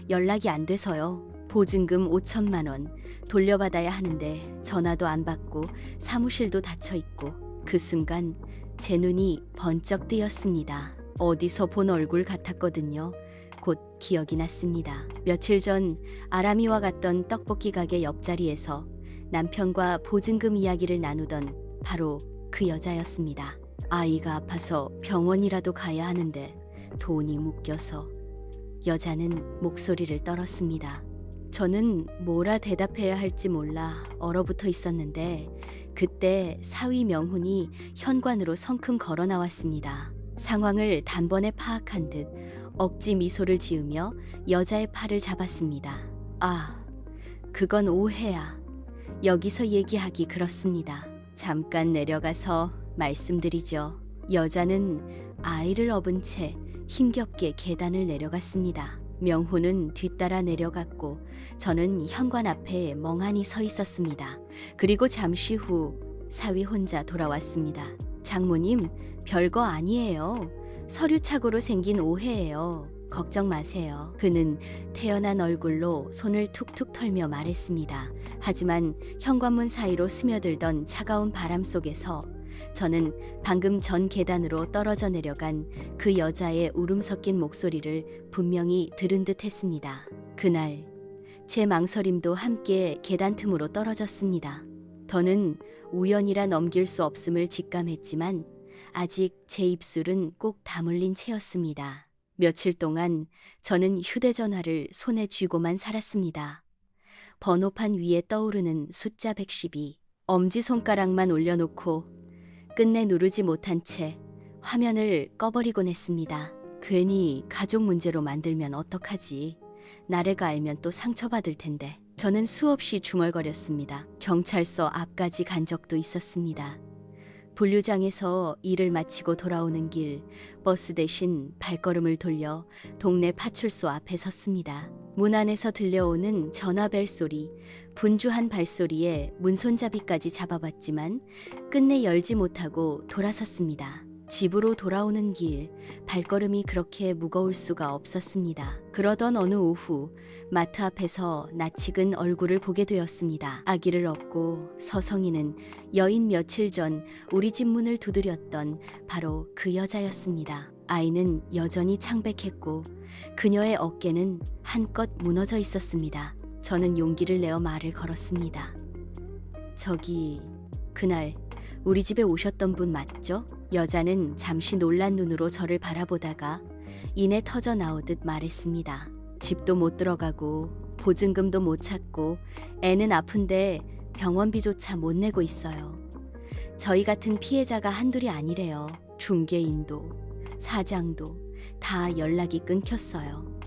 연락이 안 돼서요. 보증금 5천만 원 돌려받아야 하는데 전화도 안 받고 사무실도 닫혀 있고. 그 순간 제 눈이 번쩍 뜨였습니다. 어디서 본 얼굴 같았거든요. 곧 기억이 났습니다. 며칠 전 아람이와 갔던 떡볶이 가게 옆자리에서 남편과 보증금 이야기를 나누던 바로 그 여자였습니다. 아이가 아파서 병원이라도 가야 하는데 돈이 묶여서. 여자는 목소리를 떨었습니다. 저는 뭐라 대답해야 할지 몰라 얼어붙어 있었는데 그때 사위 명훈이 현관으로 성큼 걸어 나왔습니다. 상황을 단번에 파악한 듯 억지 미소를 지으며 여자의 팔을 잡았습니다. 아, 그건 오해야. 여기서 얘기하기 그렇습니다. 잠깐 내려가서 말씀드리죠. 여자는 아이를 업은 채 힘겹게 계단을 내려갔습니다. 명훈은 뒤따라 내려갔고 저는 현관 앞에 멍하니 서 있었습니다. 그리고 잠시 후 사위 혼자 돌아왔습니다. 장모님, 별거 아니에요. 서류착오로 생긴 오해예요. 걱정 마세요. 그는 태연한 얼굴로 손을 툭툭 털며 말했습니다. 하지만 현관문 사이로 스며들던 차가운 바람 속에서 저는 방금 전 계단으로 떨어져 내려간 그 여자의 울음 섞인 목소리를 분명히 들은 듯 했습니다. 그날 제 망설임도 함께 계단 틈으로 떨어졌습니다. 더는 우연이라 넘길 수 없음을 직감했지만 아직 제 입술은 꼭 다물린 채였습니다. 며칠 동안 저는 휴대전화를 손에 쥐고만 살았습니다. 번호판 위에 떠오르는 숫자 112. 엄지손가락만 올려놓고 끝내 누르지 못한 채 화면을 꺼버리곤 했습니다. 괜히 가족 문제로 만들면 어떡하지. 나래가 알면 또 상처받을 텐데. 저는 수없이 중얼거렸습니다. 경찰서 앞까지 간 적도 있었습니다. 분류장에서 일을 마치고 돌아오는 길, 버스 대신 발걸음을 돌려 동네 파출소 앞에 섰습니다. 문 안에서 들려오는 전화벨 소리, 분주한 발소리에 문손잡이까지 잡아봤지만 끝내 열지 못하고 돌아섰습니다. 집으로 돌아오는 길, 발걸음이 그렇게 무거울 수가 없었습니다. 그러던 어느 오후, 마트 앞에서 낯익은 얼굴을 보게 되었습니다. 아기를 업고 서성이는 여인 며칠 전 우리 집 문을 두드렸던 바로 그 여자였습니다. 아이는 여전히 창백했고 그녀의 어깨는 한껏 무너져 있었습니다. 저는 용기를 내어 말을 걸었습니다. 저기, 그날 우리 집에 오셨던 분 맞죠? 여자는 잠시 놀란 눈으로 저를 바라보다가 이내 터져 나오듯 말했습니다. 집도 못 들어가고 보증금도 못 찾고 애는 아픈데 병원비조차 못 내고 있어요. 저희 같은 피해자가 한둘이 아니래요. 중개인도 사장도 다 연락이 끊겼어요.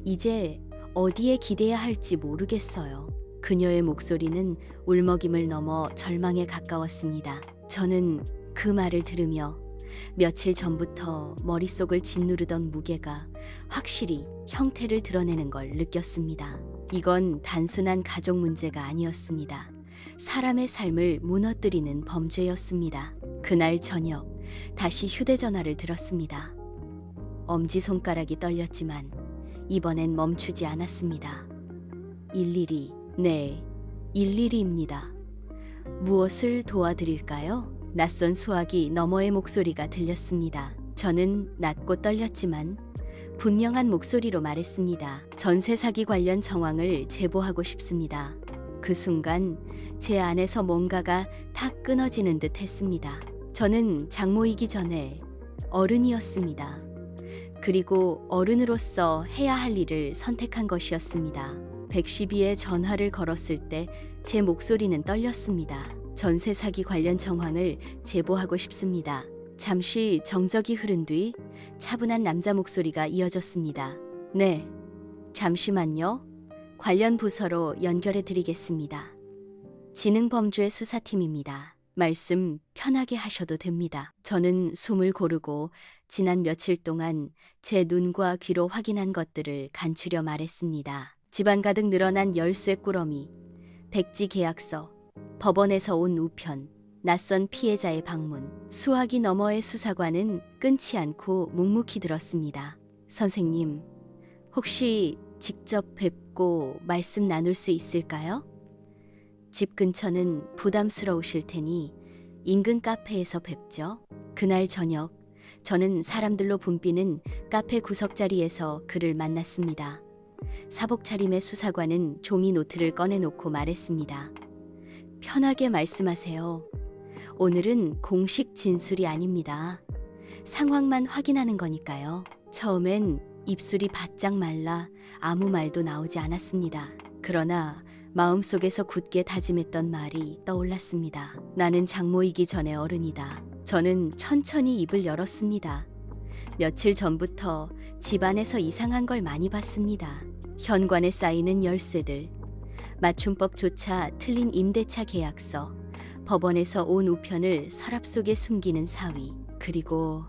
이제 어디에 기대야 할지 모르겠어요. 그녀의 목소리는 울먹임을 넘어 절망에 가까웠습니다. 저는 그 말을 들으며 며칠 전부터 머릿속을 짓누르던 무게가 확실히 형태를 드러내는 걸 느꼈습니다. 이건 단순한 가족 문제가 아니었습니다. 사람의 삶을 무너뜨리는 범죄였습니다. 그날 저녁 다시 휴대전화를 들었습니다. 엄지손가락이 떨렸지만 이번엔 멈추지 않았습니다. 112, 네, 112입니다. 무엇을 도와드릴까요? 낯선 수화기 너머의 목소리가 들렸습니다. 저는 낮고 떨렸지만 분명한 목소리로 말했습니다. 전세 사기 관련 정황을 제보하고 싶습니다. 그 순간 제 안에서 뭔가가 탁 끊어지는 듯 했습니다. 저는 장모이기 전에 어른이었습니다. 그리고 어른으로서 해야 할 일을 선택한 것이었습니다. 112에 전화를 걸었을 때 제 목소리는 떨렸습니다. 전세 사기 관련 정황을 제보하고 싶습니다. 잠시 정적이 흐른 뒤 차분한 남자 목소리가 이어졌습니다. 네, 잠시만요. 관련 부서로 연결해 드리겠습니다. 지능범죄 수사팀입니다. 말씀 편하게 하셔도 됩니다. 저는 숨을 고르고 지난 며칠 동안 제 눈과 귀로 확인한 것들을 간추려 말했습니다. 집안 가득 늘어난 열쇠 꾸러미, 백지 계약서, 법원에서 온 우편, 낯선 피해자의 방문, 수화기 너머의 수사관은 끊지 않고 묵묵히 들었습니다. 선생님, 혹시 직접 뵙고 말씀 나눌 수 있을까요? 집 근처는 부담스러우실 테니 인근 카페에서 뵙죠. 그날 저녁, 저는 사람들로 붐비는 카페 구석자리에서 그를 만났습니다. 사복 차림의 수사관은 종이 노트를 꺼내놓고 말했습니다. 편하게 말씀하세요. 오늘은 공식 진술이 아닙니다. 상황만 확인하는 거니까요. 처음엔 입술이 바짝 말라 아무 말도 나오지 않았습니다. 그러나 마음속에서 굳게 다짐했던 말이 떠올랐습니다. 나는 장모이기 전에 어른이다. 저는 천천히 입을 열었습니다. 며칠 전부터 집안에서 이상한 걸 많이 봤습니다. 현관에 쌓이는 열쇠들, 맞춤법조차 틀린 임대차 계약서, 법원에서 온 우편을 서랍 속에 숨기는 사위, 그리고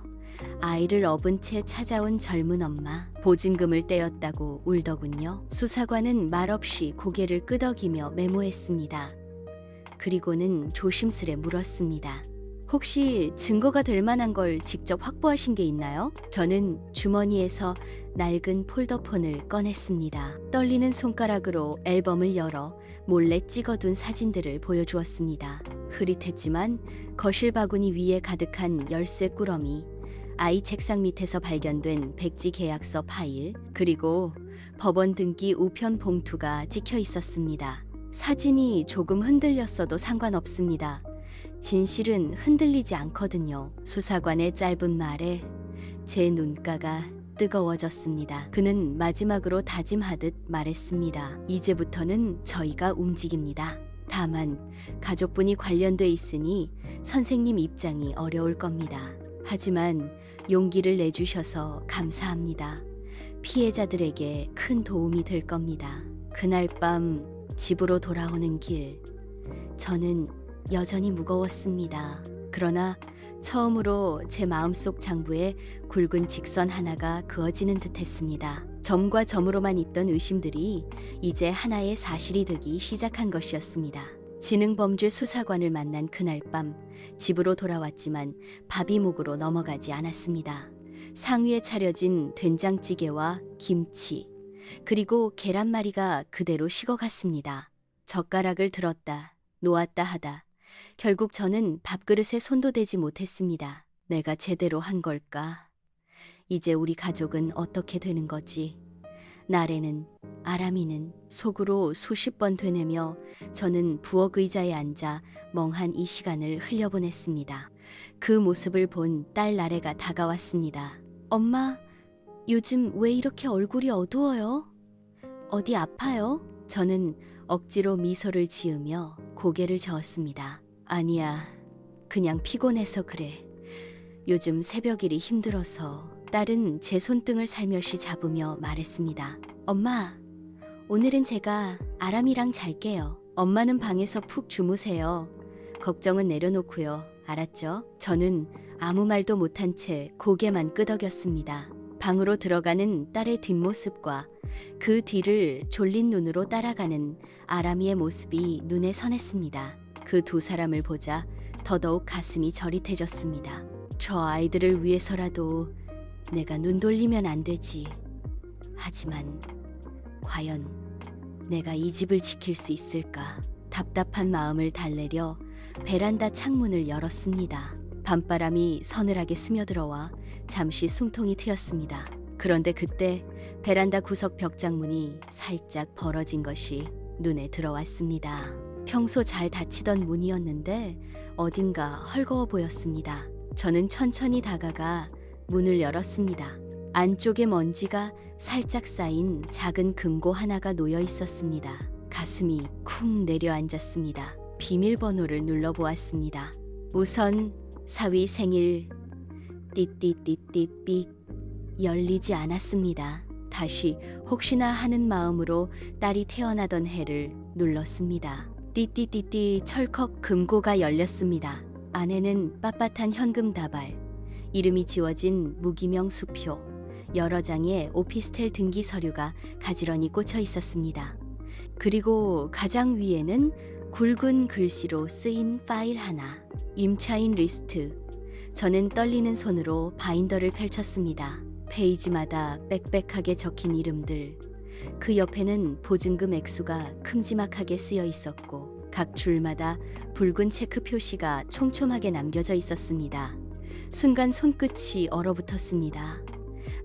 아이를 업은 채 찾아온 젊은 엄마, 보증금을 떼었다고 울더군요. 수사관은 말없이 고개를 끄덕이며 메모했습니다. 그리고는 조심스레 물었습니다. 혹시 증거가 될 만한 걸 직접 확보하신 게 있나요? 저는 주머니에서 낡은 폴더폰을 꺼냈습니다. 떨리는 손가락으로 앨범을 열어 몰래 찍어둔 사진들을 보여주었습니다. 흐릿했지만 거실 바구니 위에 가득한 열쇠 꾸러미, 아이 책상 밑에서 발견된 백지 계약서 파일, 그리고 법원 등기 우편 봉투가 찍혀 있었습니다. 사진이 조금 흔들렸어도 상관없습니다. 진실은 흔들리지 않거든요. 수사관의 짧은 말에 제 눈가가 뜨거워졌습니다. 그는 마지막으로 다짐하듯 말했습니다. 이제부터는 저희가 움직입니다. 다만 가족분이 관련돼 있으니 선생님 입장이 어려울 겁니다. 하지만 용기를 내주셔서 감사합니다. 피해자들에게 큰 도움이 될 겁니다. 그날 밤 집으로 돌아오는 길, 저는 여전히 무거웠습니다. 그러나 처음으로 제 마음속 장부에 굵은 직선 하나가 그어지는 듯 했습니다. 점과 점으로만 있던 의심들이 이제 하나의 사실이 되기 시작한 것이었습니다. 지능범죄 수사관을 만난 그날 밤 집으로 돌아왔지만 밥이 목으로 넘어가지 않았습니다. 상위에 차려진 된장찌개와 김치, 그리고 계란말이가 그대로 식어갔습니다. 젓가락을 들었다 놓았다 하다 결국 저는 밥그릇에 손도 대지 못했습니다. 내가 제대로 한 걸까? 이제 우리 가족은 어떻게 되는 거지? 나래는, 아람이는 속으로 수십 번 되뇌며 저는 부엌 의자에 앉아 멍한 이 시간을 흘려보냈습니다. 그 모습을 본 딸 나래가 다가왔습니다. 엄마, 요즘 왜 이렇게 얼굴이 어두워요? 어디 아파요? 저는 억지로 미소를 지으며 고개를 저었습니다. 아니야, 그냥 피곤해서 그래. 요즘 새벽일이 힘들어서. 딸은 제 손등을 살며시 잡으며 말했습니다. 엄마, 오늘은 제가 아람이랑 잘게요. 엄마는 방에서 푹 주무세요. 걱정은 내려놓고요. 알았죠? 저는 아무 말도 못한 채 고개만 끄덕였습니다. 방으로 들어가는 딸의 뒷모습과 그 뒤를 졸린 눈으로 따라가는 아람이의 모습이 눈에 선했습니다. 그 두 사람을 보자 더더욱 가슴이 저릿해졌습니다. 저 아이들을 위해서라도 내가 눈 돌리면 안 되지. 하지만 과연 내가 이 집을 지킬 수 있을까? 답답한 마음을 달래려 베란다 창문을 열었습니다. 밤바람이 서늘하게 스며들어와 잠시 숨통이 트였습니다. 그런데 그때 베란다 구석 벽장문이 살짝 벌어진 것이 눈에 들어왔습니다. 평소 잘 닫히던 문이었는데 어딘가 헐거워 보였습니다. 저는 천천히 다가가 문을 열었습니다. 안쪽에 먼지가 살짝 쌓인 작은 금고 하나가 놓여 있었습니다. 가슴이 쿵 내려앉았습니다. 비밀번호를 눌러보았습니다. 우선 사위 생일 띠띠띠띠 열리지 않았습니다. 다시 혹시나 하는 마음으로 딸이 태어나던 해를 눌렀습니다. 띠띠띠띠 철컥 금고가 열렸습니다. 안에는 빳빳한 현금 다발, 이름이 지워진 무기명 수표, 여러 장의 오피스텔 등기 서류가 가지런히 꽂혀 있었습니다. 그리고 가장 위에는 굵은 글씨로 쓰인 파일 하나, 임차인 리스트. 저는 떨리는 손으로 바인더를 펼쳤습니다. 페이지마다 빽빽하게 적힌 이름들, 그 옆에는 보증금 액수가 큼지막하게 쓰여 있었고 각 줄마다 붉은 체크 표시가 촘촘하게 남겨져 있었습니다. 순간 손끝이 얼어붙었습니다.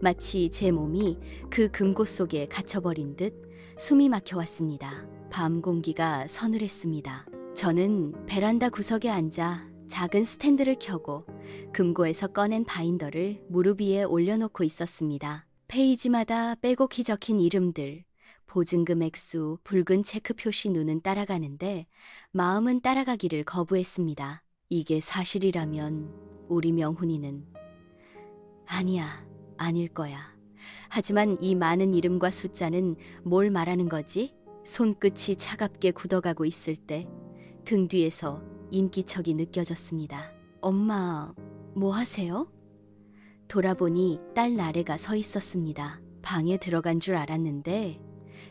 마치 제 몸이 그 금고 속에 갇혀버린 듯 숨이 막혀왔습니다. 밤 공기가 서늘했습니다. 저는 베란다 구석에 앉아 작은 스탠드를 켜고 금고에서 꺼낸 바인더를 무릎 위에 올려놓고 있었습니다. 페이지마다 빼곡히 적힌 이름들, 보증금 액수, 붉은 체크 표시 눈은 따라가는데 마음은 따라가기를 거부했습니다. 이게 사실이라면 우리 명훈이는 아니야, 아닐 거야. 하지만 이 많은 이름과 숫자는 뭘 말하는 거지? 손끝이 차갑게 굳어가고 있을 때 등 뒤에서 인기척이 느껴졌습니다. 엄마, 뭐 하세요? 돌아보니 딸 나래가 서 있었습니다. 방에 들어간 줄 알았는데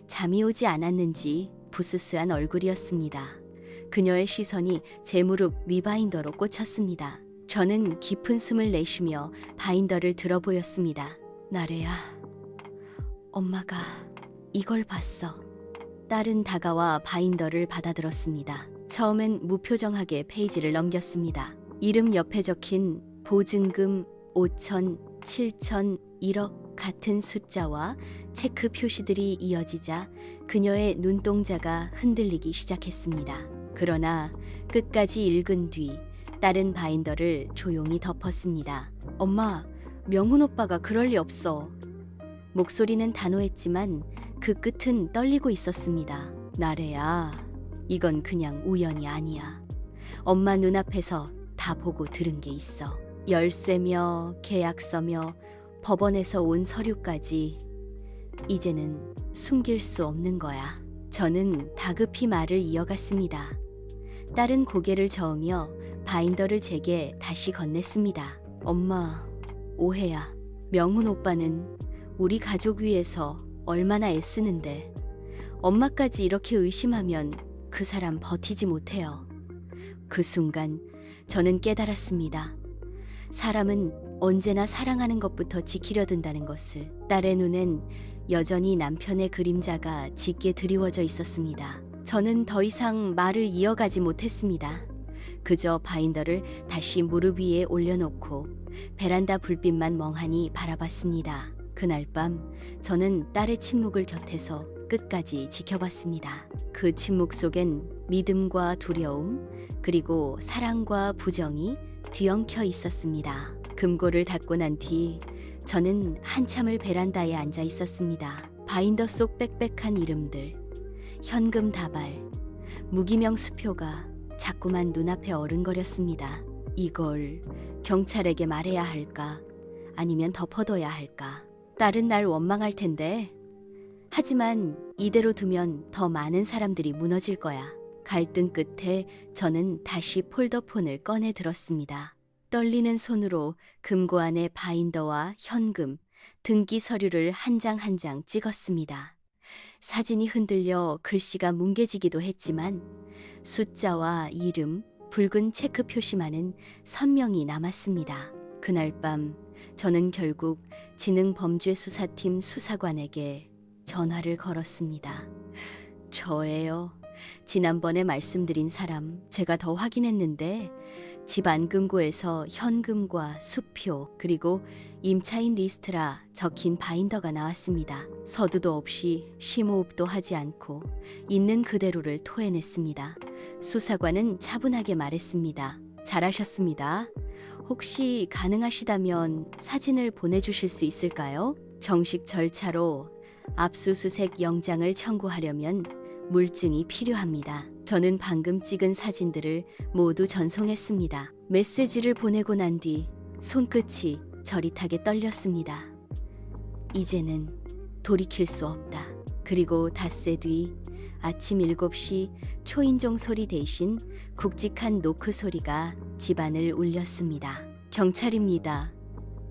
잠이 오지 않았는지 부스스한 얼굴이었습니다. 그녀의 시선이 제 무릎 위 바인더로 꽂혔습니다. 저는 깊은 숨을 내쉬며 바인더를 들어보였습니다. 나래야, 엄마가 이걸 봤어. 딸은 다가와 바인더를 받아들었습니다. 처음엔 무표정하게 페이지를 넘겼습니다. 이름 옆에 적힌 보증금 5천, 7천, 1억 같은 숫자와 체크 표시들이 이어지자 그녀의 눈동자가 흔들리기 시작했습니다. 그러나 끝까지 읽은 뒤 딸은 바인더를 조용히 덮었습니다. 엄마, 명훈 오빠가 그럴 리 없어. 목소리는 단호했지만 그 끝은 떨리고 있었습니다. 나래야, 이건 그냥 우연이 아니야. 엄마 눈앞에서 다 보고 들은 게 있어. 열쇠며 계약서며 법원에서 온 서류까지 이제는 숨길 수 없는 거야. 저는 다급히 말을 이어갔습니다. 딸은 고개를 저으며 바인더를 제게 다시 건넸습니다. 엄마, 오해야. 명훈 오빠는 우리 가족 위해서 얼마나 애쓰는데 엄마까지 이렇게 의심하면 그 사람 버티지 못해요. 그 순간 저는 깨달았습니다. 사람은 언제나 사랑하는 것부터 지키려 든다는 것을. 딸의 눈엔 여전히 남편의 그림자가 짙게 드리워져 있었습니다. 저는 더 이상 말을 이어가지 못했습니다. 그저 바인더를 다시 무릎 위에 올려놓고 베란다 불빛만 멍하니 바라봤습니다. 그날 밤 저는 딸의 침묵을 곁에서 끝까지 지켜봤습니다. 그 침묵 속엔 믿음과 두려움, 그리고 사랑과 부정이 뒤엉켜 있었습니다. 금고를 닫고 난 뒤 저는 한참을 베란다에 앉아 있었습니다. 바인더 속 빽빽한 이름들, 현금 다발, 무기명 수표가 자꾸만 눈앞에 어른거렸습니다. 이걸 경찰에게 말해야 할까? 아니면 덮어둬야 할까? 딸은 날 원망할 텐데. 하지만 이대로 두면 더 많은 사람들이 무너질 거야. 갈등 끝에 저는 다시 폴더폰을 꺼내 들었습니다. 떨리는 손으로 금고 안에 바인더와 현금, 등기 서류를 한 장 한 장 찍었습니다. 사진이 흔들려 글씨가 뭉개지기도 했지만 숫자와 이름, 붉은 체크 표시만은 선명히 남았습니다. 그날 밤 저는 결국 지능범죄수사팀 수사관에게 전화를 걸었습니다. 저예요. 지난번에 말씀드린 사람 제가 더 확인했는데 집 안금고에서 현금과 수표 그리고 임차인 리스트라 적힌 바인더가 나왔습니다. 서두도 없이 심호흡도 하지 않고 있는 그대로를 토해냈습니다. 수사관은 차분하게 말했습니다. 잘하셨습니다. 혹시 가능하시다면 사진을 보내주실 수 있을까요? 정식 절차로 압수수색 영장을 청구하려면 물증이 필요합니다. 저는 방금 찍은 사진들을 모두 전송했습니다. 메시지를 보내고 난 뒤 손끝이 저릿하게 떨렸습니다. 이제는 돌이킬 수 없다. 그리고 닷새 뒤 아침 7시 초인종 소리 대신 굵직한 노크 소리가 집안을 울렸습니다. 경찰입니다.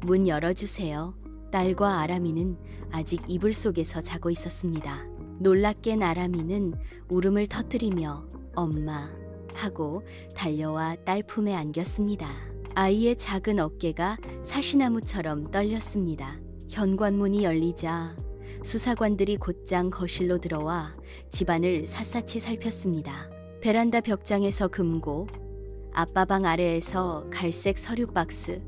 문 열어주세요. 딸과 아람이는 아직 이불 속에서 자고 있었습니다. 놀라 깬 아람이는 울음을 터뜨리며 엄마 하고 달려와 딸 품에 안겼습니다. 아이의 작은 어깨가 사시나무처럼 떨렸습니다. 현관문이 열리자 수사관들이 곧장 거실로 들어와 집안을 샅샅이 살폈습니다. 베란다 벽장에서 금고, 아빠방 아래에서 갈색 서류 박스,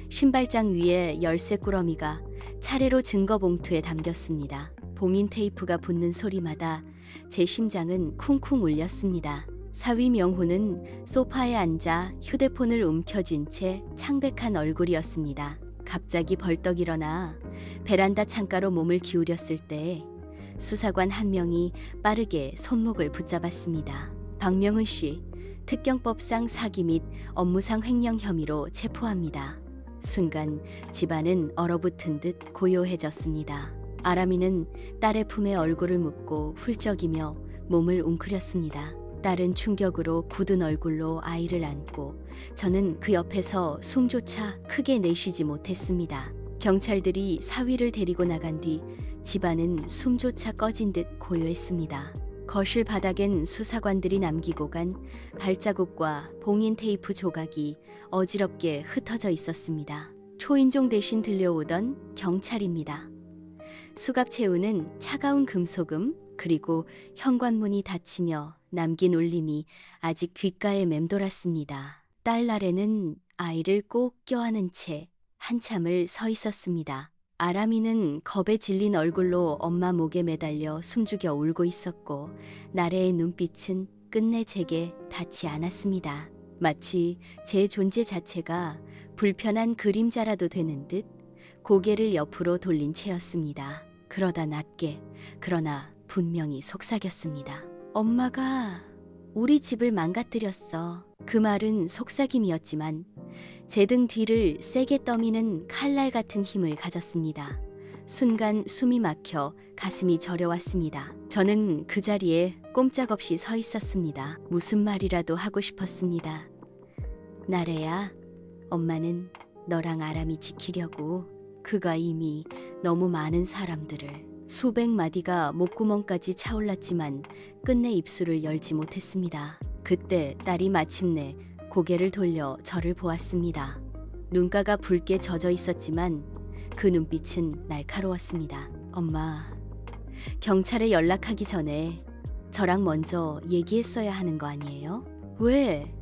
신발장 위에 열쇠 꾸러미가 차례로 증거 봉투에 담겼습니다. 봉인 테이프가 붙는 소리마다 제 심장은 쿵쿵 울렸습니다. 사위 명훈은 소파에 앉아 휴대폰을 움켜쥔 채 창백한 얼굴이었습니다. 갑자기 벌떡 일어나 베란다 창가로 몸을 기울였을 때 수사관 한 명이 빠르게 손목을 붙잡았습니다. 박명훈 씨, 특경법상 사기 및 업무상 횡령 혐의로 체포합니다. 순간 집안은 얼어붙은 듯 고요해졌습니다. 아람이는 딸의 품에 얼굴을 묻고 훌쩍이며 몸을 웅크렸습니다. 딸은 충격으로 굳은 얼굴로 아이를 안고 저는 그 옆에서 숨조차 크게 내쉬지 못했습니다. 경찰들이 사위를 데리고 나간 뒤 집안은 숨조차 꺼진 듯 고요했습니다. 거실 바닥엔 수사관들이 남기고 간 발자국과 봉인 테이프 조각이 어지럽게 흩어져 있었습니다. 초인종 대신 들려오던 경찰입니다. 수갑 채우는 차가운 금소금, 그리고 현관문이 닫히며 남긴 울림이 아직 귓가에 맴돌았습니다. 딸 나래는 아이를 꼭 껴안은 채 한참을 서 있었습니다. 아람이는 겁에 질린 얼굴로 엄마 목에 매달려 숨죽여 울고 있었고 나래의 눈빛은 끝내 제게 닿지 않았습니다. 마치 제 존재 자체가 불편한 그림자라도 되는 듯 고개를 옆으로 돌린 채였습니다. 그러다 낮게, 그러나 분명히 속삭였습니다. 엄마가 우리 집을 망가뜨렸어. 그 말은 속삭임이었지만 제 등 뒤를 세게 떠미는 칼날 같은 힘을 가졌습니다. 순간 숨이 막혀 가슴이 저려왔습니다. 저는 그 자리에 꼼짝없이 서 있었습니다. 무슨 말이라도 하고 싶었습니다. 나래야, 엄마는 너랑 아람이 지키려고 그가 이미 너무 많은 사람들을 수백 마디가 목구멍까지 차올랐지만 끝내 입술을 열지 못했습니다. 그때 딸이 마침내 고개를 돌려 저를 보았습니다. 눈가가 붉게 젖어 있었지만 그 눈빛은 날카로웠습니다. 엄마, 경찰에 연락하기 전에 저랑 먼저 얘기했어야 하는 거 아니에요? 왜?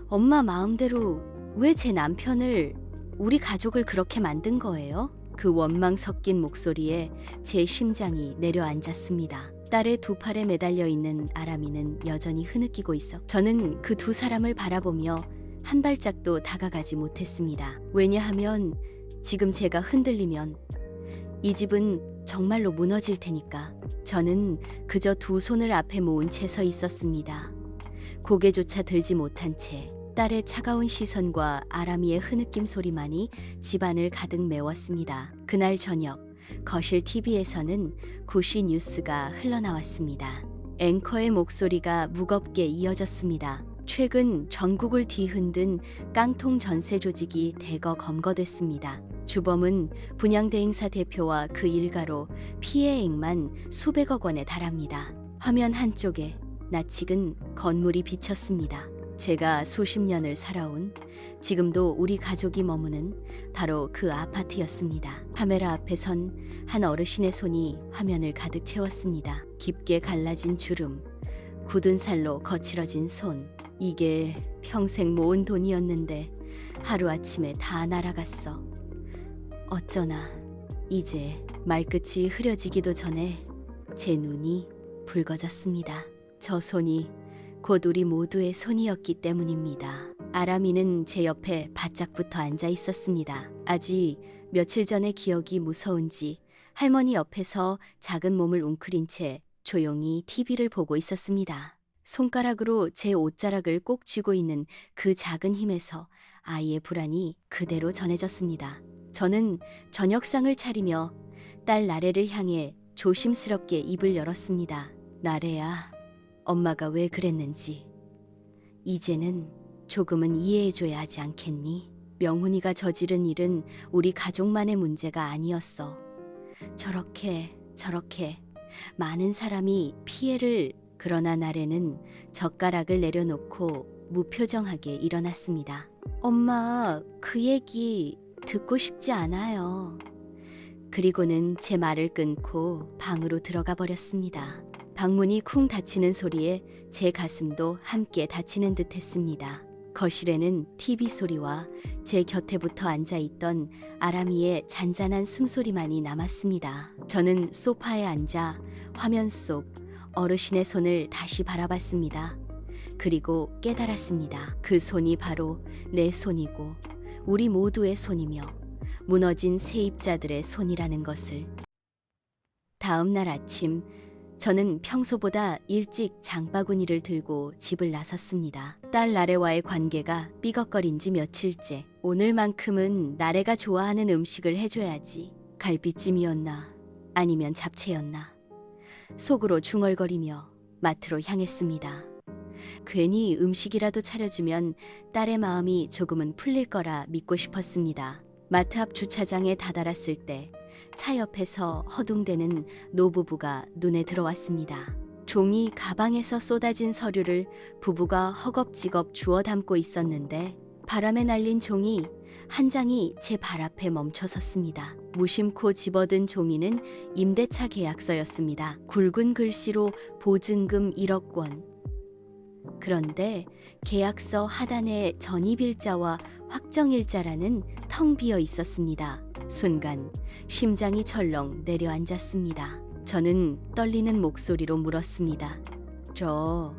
엄마 마음대로 왜 제 남편을, 우리 가족을 그렇게 만든 거예요? 그 원망 섞인 목소리에 제 심장이 내려앉았습니다. 딸의 두 팔에 매달려 있는 아람이는 여전히 흐느끼고 있어 저는 그 두 사람을 바라보며 한 발짝도 다가가지 못했습니다. 왜냐하면 지금 제가 흔들리면 이 집은 정말로 무너질 테니까. 저는 그저 두 손을 앞에 모은 채 서 있었습니다. 고개조차 들지 못한 채 딸의 차가운 시선과 아람이의 흐느낌 소리만이 집안을 가득 메웠습니다. 그날 저녁 거실 TV에서는 구시 뉴스가 흘러나왔습니다. 앵커의 목소리가 무겁게 이어졌습니다. 최근 전국을 뒤흔든 깡통 전세 조직이 대거 검거됐습니다. 주범은 분양대행사 대표와 그 일가로 피해액만 수백억 원에 달합니다. 화면 한쪽에 낯익은 건물이 비쳤습니다. 제가 수십 년을 살아온, 지금도 우리 가족이 머무는 바로 그 아파트였습니다. 카메라 앞에 선 한 어르신의 손이 화면을 가득 채웠습니다. 깊게 갈라진 주름, 굳은 살로 거칠어진 손. 이게 평생 모은 돈이었는데 하루아침에 다 날아갔어. 어쩌나 이제 말끝이 흐려지기도 전에 제 눈이 붉어졌습니다. 저 손이 곧 우리 모두의 손이었기 때문입니다. 아람이는 제 옆에 바짝 붙어 앉아 있었습니다. 아직 며칠 전의 기억이 무서운지 할머니 옆에서 작은 몸을 웅크린 채 조용히 TV를 보고 있었습니다. 손가락으로 제 옷자락을 꼭 쥐고 있는 그 작은 힘에서 아이의 불안이 그대로 전해졌습니다. 저는 저녁상을 차리며 딸 나래를 향해 조심스럽게 입을 열었습니다. 나래야, 엄마가 왜 그랬는지 이제는 조금은 이해해줘야 하지 않겠니? 명훈이가 저지른 일은 우리 가족만의 문제가 아니었어. 저렇게 많은 사람이 피해를. 그러나 나래는 젓가락을 내려놓고 무표정하게 일어났습니다. 엄마, 그 얘기 듣고 싶지 않아요. 그리고는 제 말을 끊고 방으로 들어가 버렸습니다. 방문이 쿵 닫히는 소리에 제 가슴도 함께 닫히는 듯 했습니다. 거실에는 TV 소리와 제 곁에 붙어 앉아있던 아람이의 잔잔한 숨소리만이 남았습니다. 저는 소파에 앉아 화면 속 어르신의 손을 다시 바라봤습니다. 그리고 깨달았습니다. 그 손이 바로 내 손이고 우리 모두의 손이며 무너진 세입자들의 손이라는 것을. 다음 날 아침 저는 평소보다 일찍 장바구니를 들고 집을 나섰습니다. 딸 나래와의 관계가 삐걱거린 지 며칠째. 오늘만큼은 나래가 좋아하는 음식을 해줘야지. 갈비찜이었나 아니면 잡채였나. 속으로 중얼거리며 마트로 향했습니다. 괜히 음식이라도 차려주면 딸의 마음이 조금은 풀릴 거라 믿고 싶었습니다. 마트 앞 주차장에 다다랐을 때 차 옆에서 허둥대는 노부부가 눈에 들어왔습니다. 종이 가방에서 쏟아진 서류를 부부가 허겁지겁 주워 담고 있었는데 바람에 날린 종이 한 장이 제 발 앞에 멈춰 섰습니다. 무심코 집어든 종이는 임대차 계약서였습니다. 굵은 글씨로 보증금 1억 원. 그런데 계약서 하단에 전입일자와 확정일자라는 텅 비어 있었습니다. 순간 심장이 철렁 내려앉았습니다. 저는 떨리는 목소리로 물었습니다. 저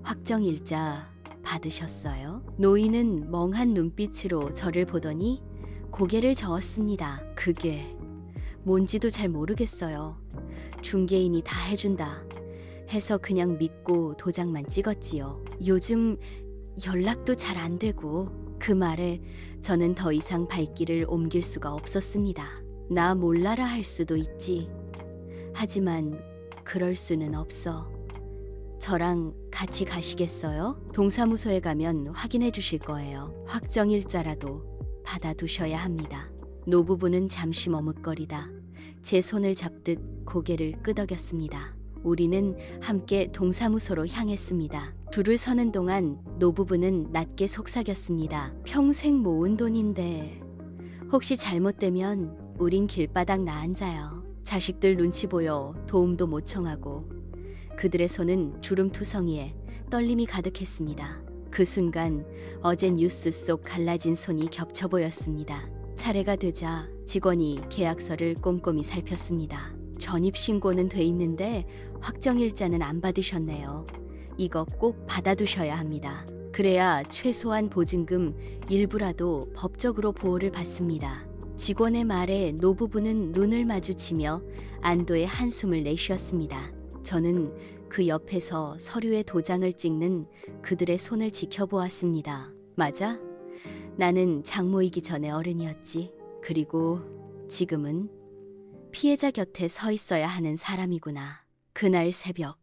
확정일자 받으셨어요? 노인은 멍한 눈빛으로 저를 보더니 고개를 저었습니다. 그게 뭔지도 잘 모르겠어요. 중개인이 다 해준다 해서 그냥 믿고 도장만 찍었지요. 요즘 연락도 잘 안 되고 그 말에 저는 더 이상 발길을 옮길 수가 없었습니다. 나 몰라라 할 수도 있지. 하지만 그럴 수는 없어. 저랑 같이 가시겠어요? 동사무소에 가면 확인해 주실 거예요. 확정일자라도 받아두셔야 합니다. 노부부는 잠시 머뭇거리다 제 손을 잡듯 고개를 끄덕였습니다. 우리는 함께 동사무소로 향했습니다. 줄을 서는 동안 노부부는 낮게 속삭였습니다. 평생 모은 돈인데 혹시 잘못되면 우린 길바닥 나앉아요. 자식들 눈치 보여 도움도 못 청하고 그들의 손은 주름투성이에 떨림이 가득했습니다. 그 순간 어제 뉴스 속 갈라진 손이 겹쳐 보였습니다. 차례가 되자 직원이 계약서를 꼼꼼히 살폈습니다. 전입신고는 돼 있는데 확정일자는 안 받으셨네요. 이거 꼭 받아두셔야 합니다. 그래야 최소한 보증금 일부라도 법적으로 보호를 받습니다. 직원의 말에 노부부는 눈을 마주치며 안도의 한숨을 내쉬었습니다. 저는 그 옆에서 서류에 도장을 찍는 그들의 손을 지켜보았습니다. 맞아? 나는 장모이기 전에 어른이었지. 그리고 지금은 피해자 곁에 서 있어야 하는 사람이구나. 그날 새벽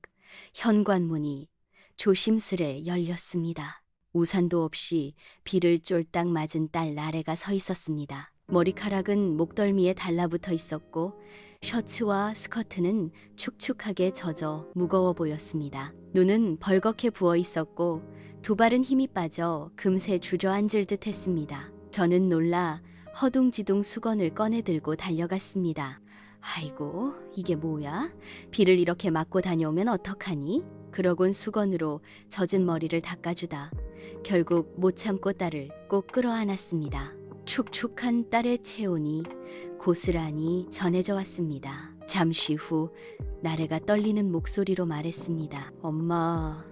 현관문이 조심스레 열렸습니다. 우산도 없이 비를 쫄딱 맞은 딸 나래가 서 있었습니다. 머리카락은 목덜미에 달라붙어 있었고 셔츠와 스커트는 축축하게 젖어 무거워 보였습니다. 눈은 벌겋게 부어 있었고 두 발은 힘이 빠져 금세 주저앉을 듯 했습니다. 저는 놀라 허둥지둥 수건을 꺼내 들고 달려갔습니다. 아이고, 이게 뭐야? 비를 이렇게 맞고 다녀오면 어떡하니? 그러곤 수건으로 젖은 머리를 닦아주다 결국 못 참고 딸을 꼭 끌어안았습니다. 축축한 딸의 체온이 고스란히 전해져 왔습니다. 잠시 후 나래가 떨리는 목소리로 말했습니다. 엄마,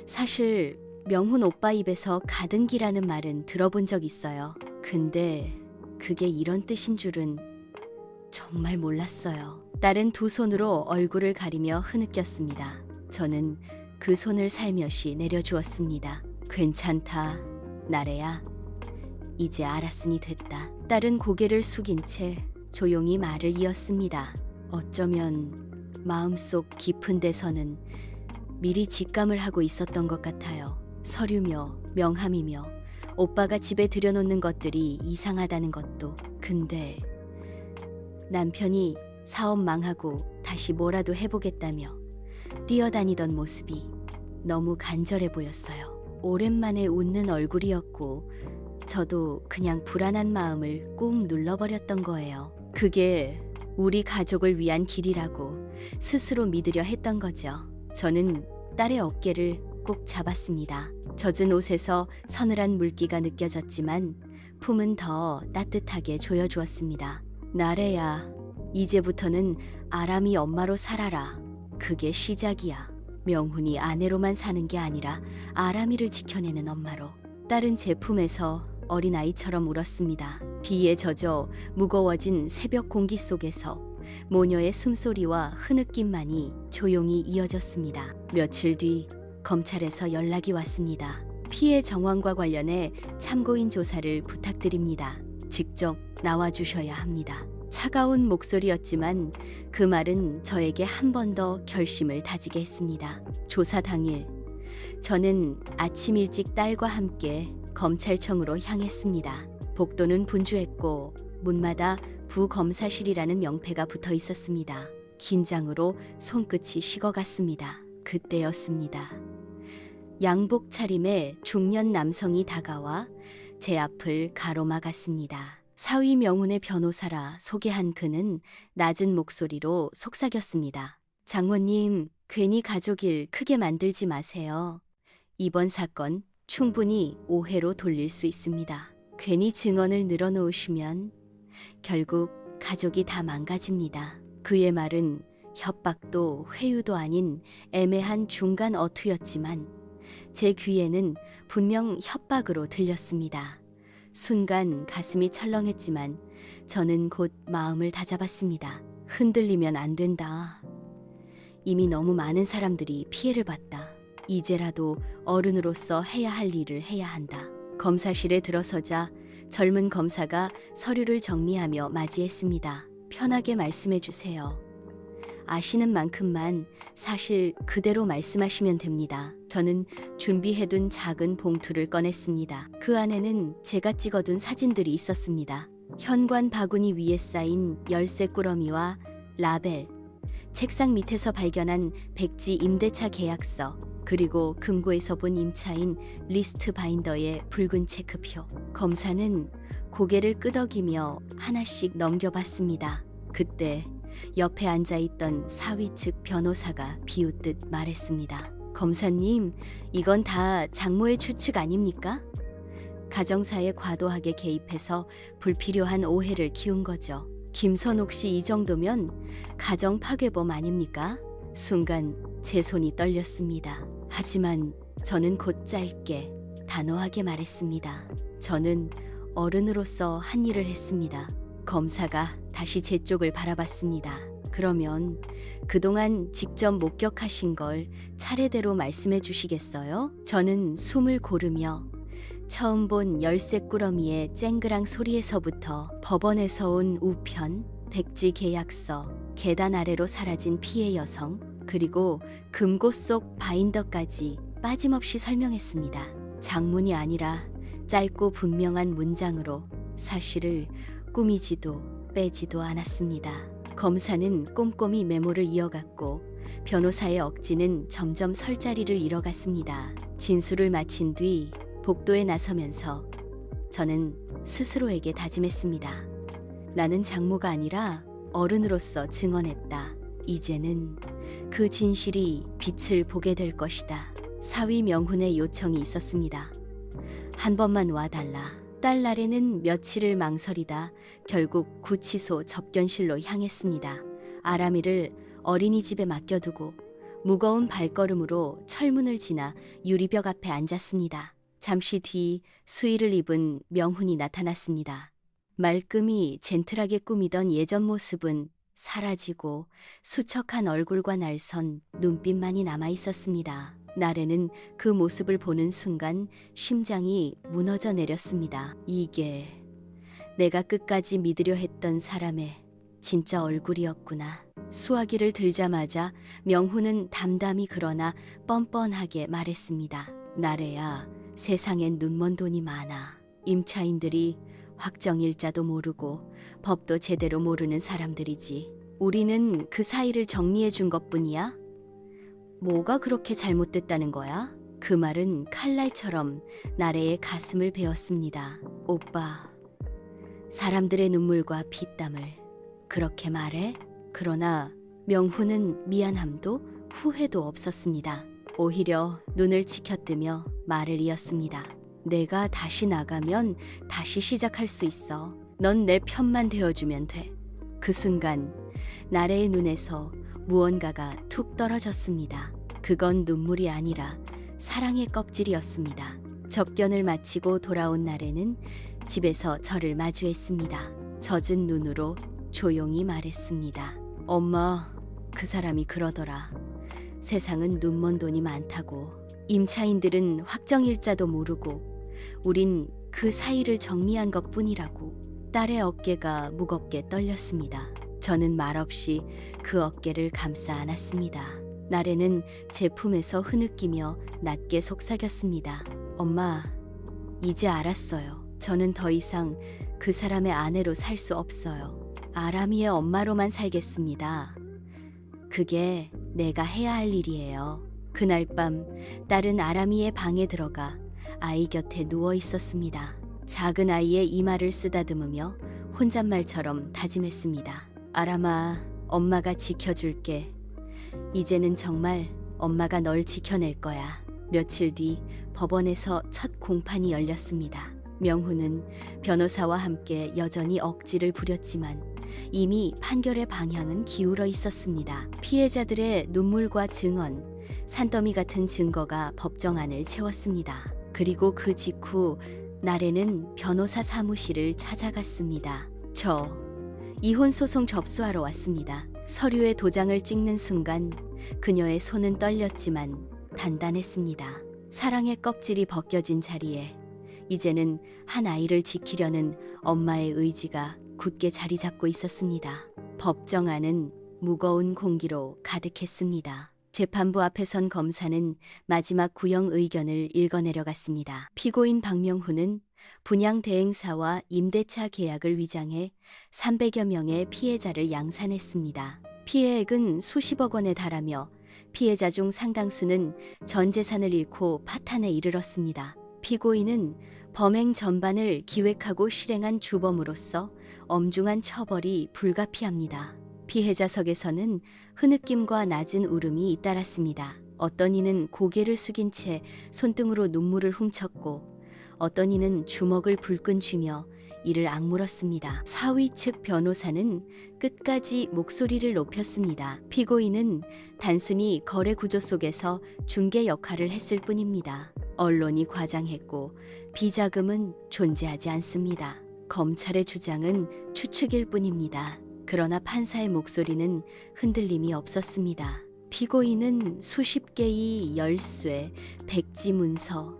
사실 명훈 오빠 입에서 가등기라는 말은 들어본 적 있어요. 근데 그게 이런 뜻인 줄은 정말 몰랐어요. 딸은 두 손으로 얼굴을 가리며 흐느꼈습니다. 저는 그 손을 살며시 내려주었습니다. 괜찮다, 나래야. 이제 알았으니 됐다. 딸은 고개를 숙인 채 조용히 말을 이었습니다. 어쩌면 마음속 깊은 데서는 미리 직감을 하고 있었던 것 같아요. 서류며 명함이며 오빠가 집에 들여놓는 것들이 이상하다는 것도. 근데 남편이 사업 망하고 다시 뭐라도 해보겠다며 뛰어다니던 모습이 너무 간절해 보였어요. 오랜만에 웃는 얼굴이었고 저도 그냥 불안한 마음을 꾹 눌러버렸던 거예요. 그게 우리 가족을 위한 길이라고 스스로 믿으려 했던 거죠. 저는 딸의 어깨를 꼭 잡았습니다. 젖은 옷에서 서늘한 물기가 느껴졌지만 품은 더 따뜻하게 조여주었습니다. 나래야, 이제부터는 아람이 엄마로 살아라. 그게 시작이야. 명훈이 아내로만 사는 게 아니라 아람이를 지켜내는 엄마로. 딸은 제 품에서 어린아이처럼 울었습니다. 비에 젖어 무거워진 새벽 공기 속에서 모녀의 숨소리와 흐느낌만이 조용히 이어졌습니다. 며칠 뒤 검찰에서 연락이 왔습니다. 피해 정황과 관련해 참고인 조사를 부탁드립니다. 직접 나와주셔야 합니다. 차가운 목소리였지만 그 말은 저에게 한 번 더 결심을 다지게 했습니다. 조사 당일 저는 아침 일찍 딸과 함께 검찰청으로 향했습니다. 복도는 분주했고 문마다 부검사실이라는 명패가 붙어 있었습니다. 긴장으로 손끝이 식어갔습니다. 그때였습니다. 양복 차림의 중년 남성이 다가와 제 앞을 가로막았습니다. 사위 명훈의 변호사라 소개한 그는 낮은 목소리로 속삭였습니다. 장모님, 괜히 가족 일 크게 만들지 마세요. 이번 사건 충분히 오해로 돌릴 수 있습니다. 괜히 증언을 늘어놓으시면 결국 가족이 다 망가집니다. 그의 말은 협박도 회유도 아닌 애매한 중간 어투였지만 제 귀에는 분명 협박으로 들렸습니다. 순간 가슴이 철렁했지만 저는 곧 마음을 다잡았습니다. 흔들리면 안 된다. 이미 너무 많은 사람들이 피해를 봤다. 이제라도 어른으로서 해야 할 일을 해야 한다. 검사실에 들어서자 젊은 검사가 서류를 정리하며 맞이했습니다. 편하게 말씀해 주세요. 아시는 만큼만 사실 그대로 말씀하시면 됩니다. 저는 준비해둔 작은 봉투를 꺼냈습니다. 그 안에는 제가 찍어둔 사진들이 있었습니다. 현관 바구니 위에 쌓인 열쇠 꾸러미와 라벨, 책상 밑에서 발견한 백지 임대차 계약서, 그리고 금고에서 본 임차인 리스트 바인더의 붉은 체크표. 검사는 고개를 끄덕이며 하나씩 넘겨봤습니다. 그때 옆에 앉아있던 사위 측 변호사가 비웃듯 말했습니다. 검사님, 이건 다 장모의 추측 아닙니까? 가정사에 과도하게 개입해서 불필요한 오해를 키운 거죠. 김선옥 씨 이 정도면 가정 파괴범 아닙니까? 순간 제 손이 떨렸습니다. 하지만 저는 곧 짧게 단호하게 말했습니다. 저는 어른으로서 한 일을 했습니다. 검사가 다시 제 쪽을 바라봤습니다. 그러면 그동안 직접 목격하신 걸 차례대로 말씀해 주시겠어요? 저는 숨을 고르며 처음 본 열쇠 꾸러미의 쨍그랑 소리에서부터 법원에서 온 우편, 백지 계약서, 계단 아래로 사라진 피해 여성, 그리고 금고 속 바인더까지 빠짐없이 설명했습니다. 장문이 아니라 짧고 분명한 문장으로 사실을 꾸미지도 빼지도 않았습니다. 검사는 꼼꼼히 메모를 이어갔고 변호사의 억지는 점점 설 자리를 잃어갔습니다. 진술을 마친 뒤 복도에 나서면서 저는 스스로에게 다짐했습니다. 나는 장모가 아니라 어른으로서 증언했다. 이제는 그 진실이 빛을 보게 될 것이다. 사위 명훈의 요청이 있었습니다. 한 번만 와달라. 딸 나래는 며칠을 망설이다 결국 구치소 접견실로 향했습니다. 아람이를 어린이집에 맡겨두고 무거운 발걸음으로 철문을 지나 유리벽 앞에 앉았습니다. 잠시 뒤 수의를 입은 명훈이 나타났습니다. 말끔히 젠틀하게 꾸미던 예전 모습은 사라지고 수척한 얼굴과 날선 눈빛만이 남아 있었습니다. 나래는 그 모습을 보는 순간 심장이 무너져 내렸습니다. 이게 내가 끝까지 믿으려 했던 사람의 진짜 얼굴이었구나. 수화기를 들자마자 명훈은 담담히 그러나 뻔뻔하게 말했습니다. 나래야, 세상엔 눈먼 돈이 많아. 임차인들이 확정일자도 모르고 법도 제대로 모르는 사람들이지. 우리는 그 사이를 정리해 준 것뿐이야. 뭐가 그렇게 잘못됐다는 거야? 그 말은 칼날처럼 나래의 가슴을 베었습니다. 오빠, 사람들의 눈물과 피땀을 그렇게 말해? 그러나 명훈은 미안함도 후회도 없었습니다. 오히려 눈을 치켜뜨며 말을 이었습니다. 내가 다시 나가면 다시 시작할 수 있어. 넌 내 편만 되어주면 돼. 그 순간 나래의 눈에서 무언가가 툭 떨어졌습니다. 그건 눈물이 아니라 사랑의 껍질이었습니다. 접견을 마치고 돌아온 나래는 집에서 저를 마주했습니다. 젖은 눈으로 조용히 말했습니다. 엄마, 그 사람이 그러더라. 세상은 눈먼 돈이 많다고. 임차인들은 확정일자도 모르고 우린 그 사이를 정리한 것뿐이라고. 딸의 어깨가 무겁게 떨렸습니다. 저는 말없이 그 어깨를 감싸 안았습니다. 나래는 제 품에서 흐느끼며 낮게 속삭였습니다. 엄마, 이제 알았어요. 저는 더 이상 그 사람의 아내로 살 수 없어요. 아람이의 엄마로만 살겠습니다. 그게 내가 해야 할 일이에요. 그날 밤 딸은 아람이의 방에 들어가 아이 곁에 누워 있었습니다. 작은 아이의 이마를 쓰다듬으며 혼잣말처럼 다짐했습니다. 아람아, 엄마가 지켜줄게. 이제는 정말 엄마가 널 지켜낼 거야. 며칠 뒤 법원에서 첫 공판이 열렸습니다. 명훈은 변호사와 함께 여전히 억지를 부렸지만 이미 판결의 방향은 기울어 있었습니다. 피해자들의 눈물과 증언, 산더미 같은 증거가 법정안을 채웠습니다. 그리고 그 직후 나래는 변호사 사무실을 찾아갔습니다. 저 이혼 소송 접수하러 왔습니다. 서류에 도장을 찍는 순간 그녀의 손은 떨렸지만 단단했습니다. 사랑의 껍질이 벗겨진 자리에 이제는 한 아이를 지키려는 엄마의 의지가 굳게 자리 잡고 있었습니다. 법정 안은 무거운 공기로 가득했습니다. 재판부 앞에 선 검사는 마지막 구형 의견을 읽어내려갔습니다. 피고인 박명훈은 분양 대행사와 임대차 계약을 위장해 300여 명의 피해자를 양산했습니다. 피해액은 수십억 원에 달하며 피해자 중 상당수는 전 재산을 잃고 파탄에 이르렀습니다. 피고인은 범행 전반을 기획하고 실행한 주범으로서 엄중한 처벌이 불가피합니다. 피해자석에서는 흐느낌과 낮은 울음이 잇따랐습니다. 어떤 이는 고개를 숙인 채 손등으로 눈물을 훔쳤고 어떤 이는 주먹을 불끈 쥐며 이를 악물었습니다. 사위 측 변호사는 끝까지 목소리를 높였습니다. 피고인은 단순히 거래 구조 속에서 중개 역할을 했을 뿐입니다. 언론이 과장했고 비자금은 존재하지 않습니다. 검찰의 주장은 추측일 뿐입니다. 그러나 판사의 목소리는 흔들림이 없었습니다. 피고인은 수십 개의 열쇠, 백지 문서,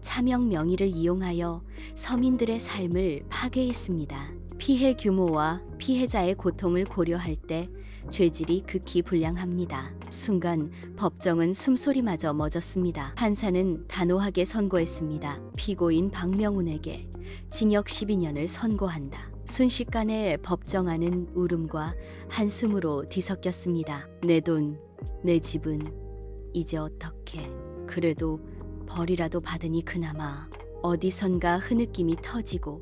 차명 명의를 이용하여 서민들의 삶을 파괴했습니다. 피해 규모와 피해자의 고통을 고려할 때 죄질이 극히 불량합니다. 순간 법정은 숨소리마저 멎었습니다. 판사는 단호하게 선고했습니다. 피고인 박명훈에게 징역 12년을 선고한다. 순식간에 법정안은 울음과 한숨으로 뒤섞였습니다. 내 돈, 내 집은 이제 어떻게? 그래도 벌이라도 받으니 그나마. 어디선가 흐느낌이 터지고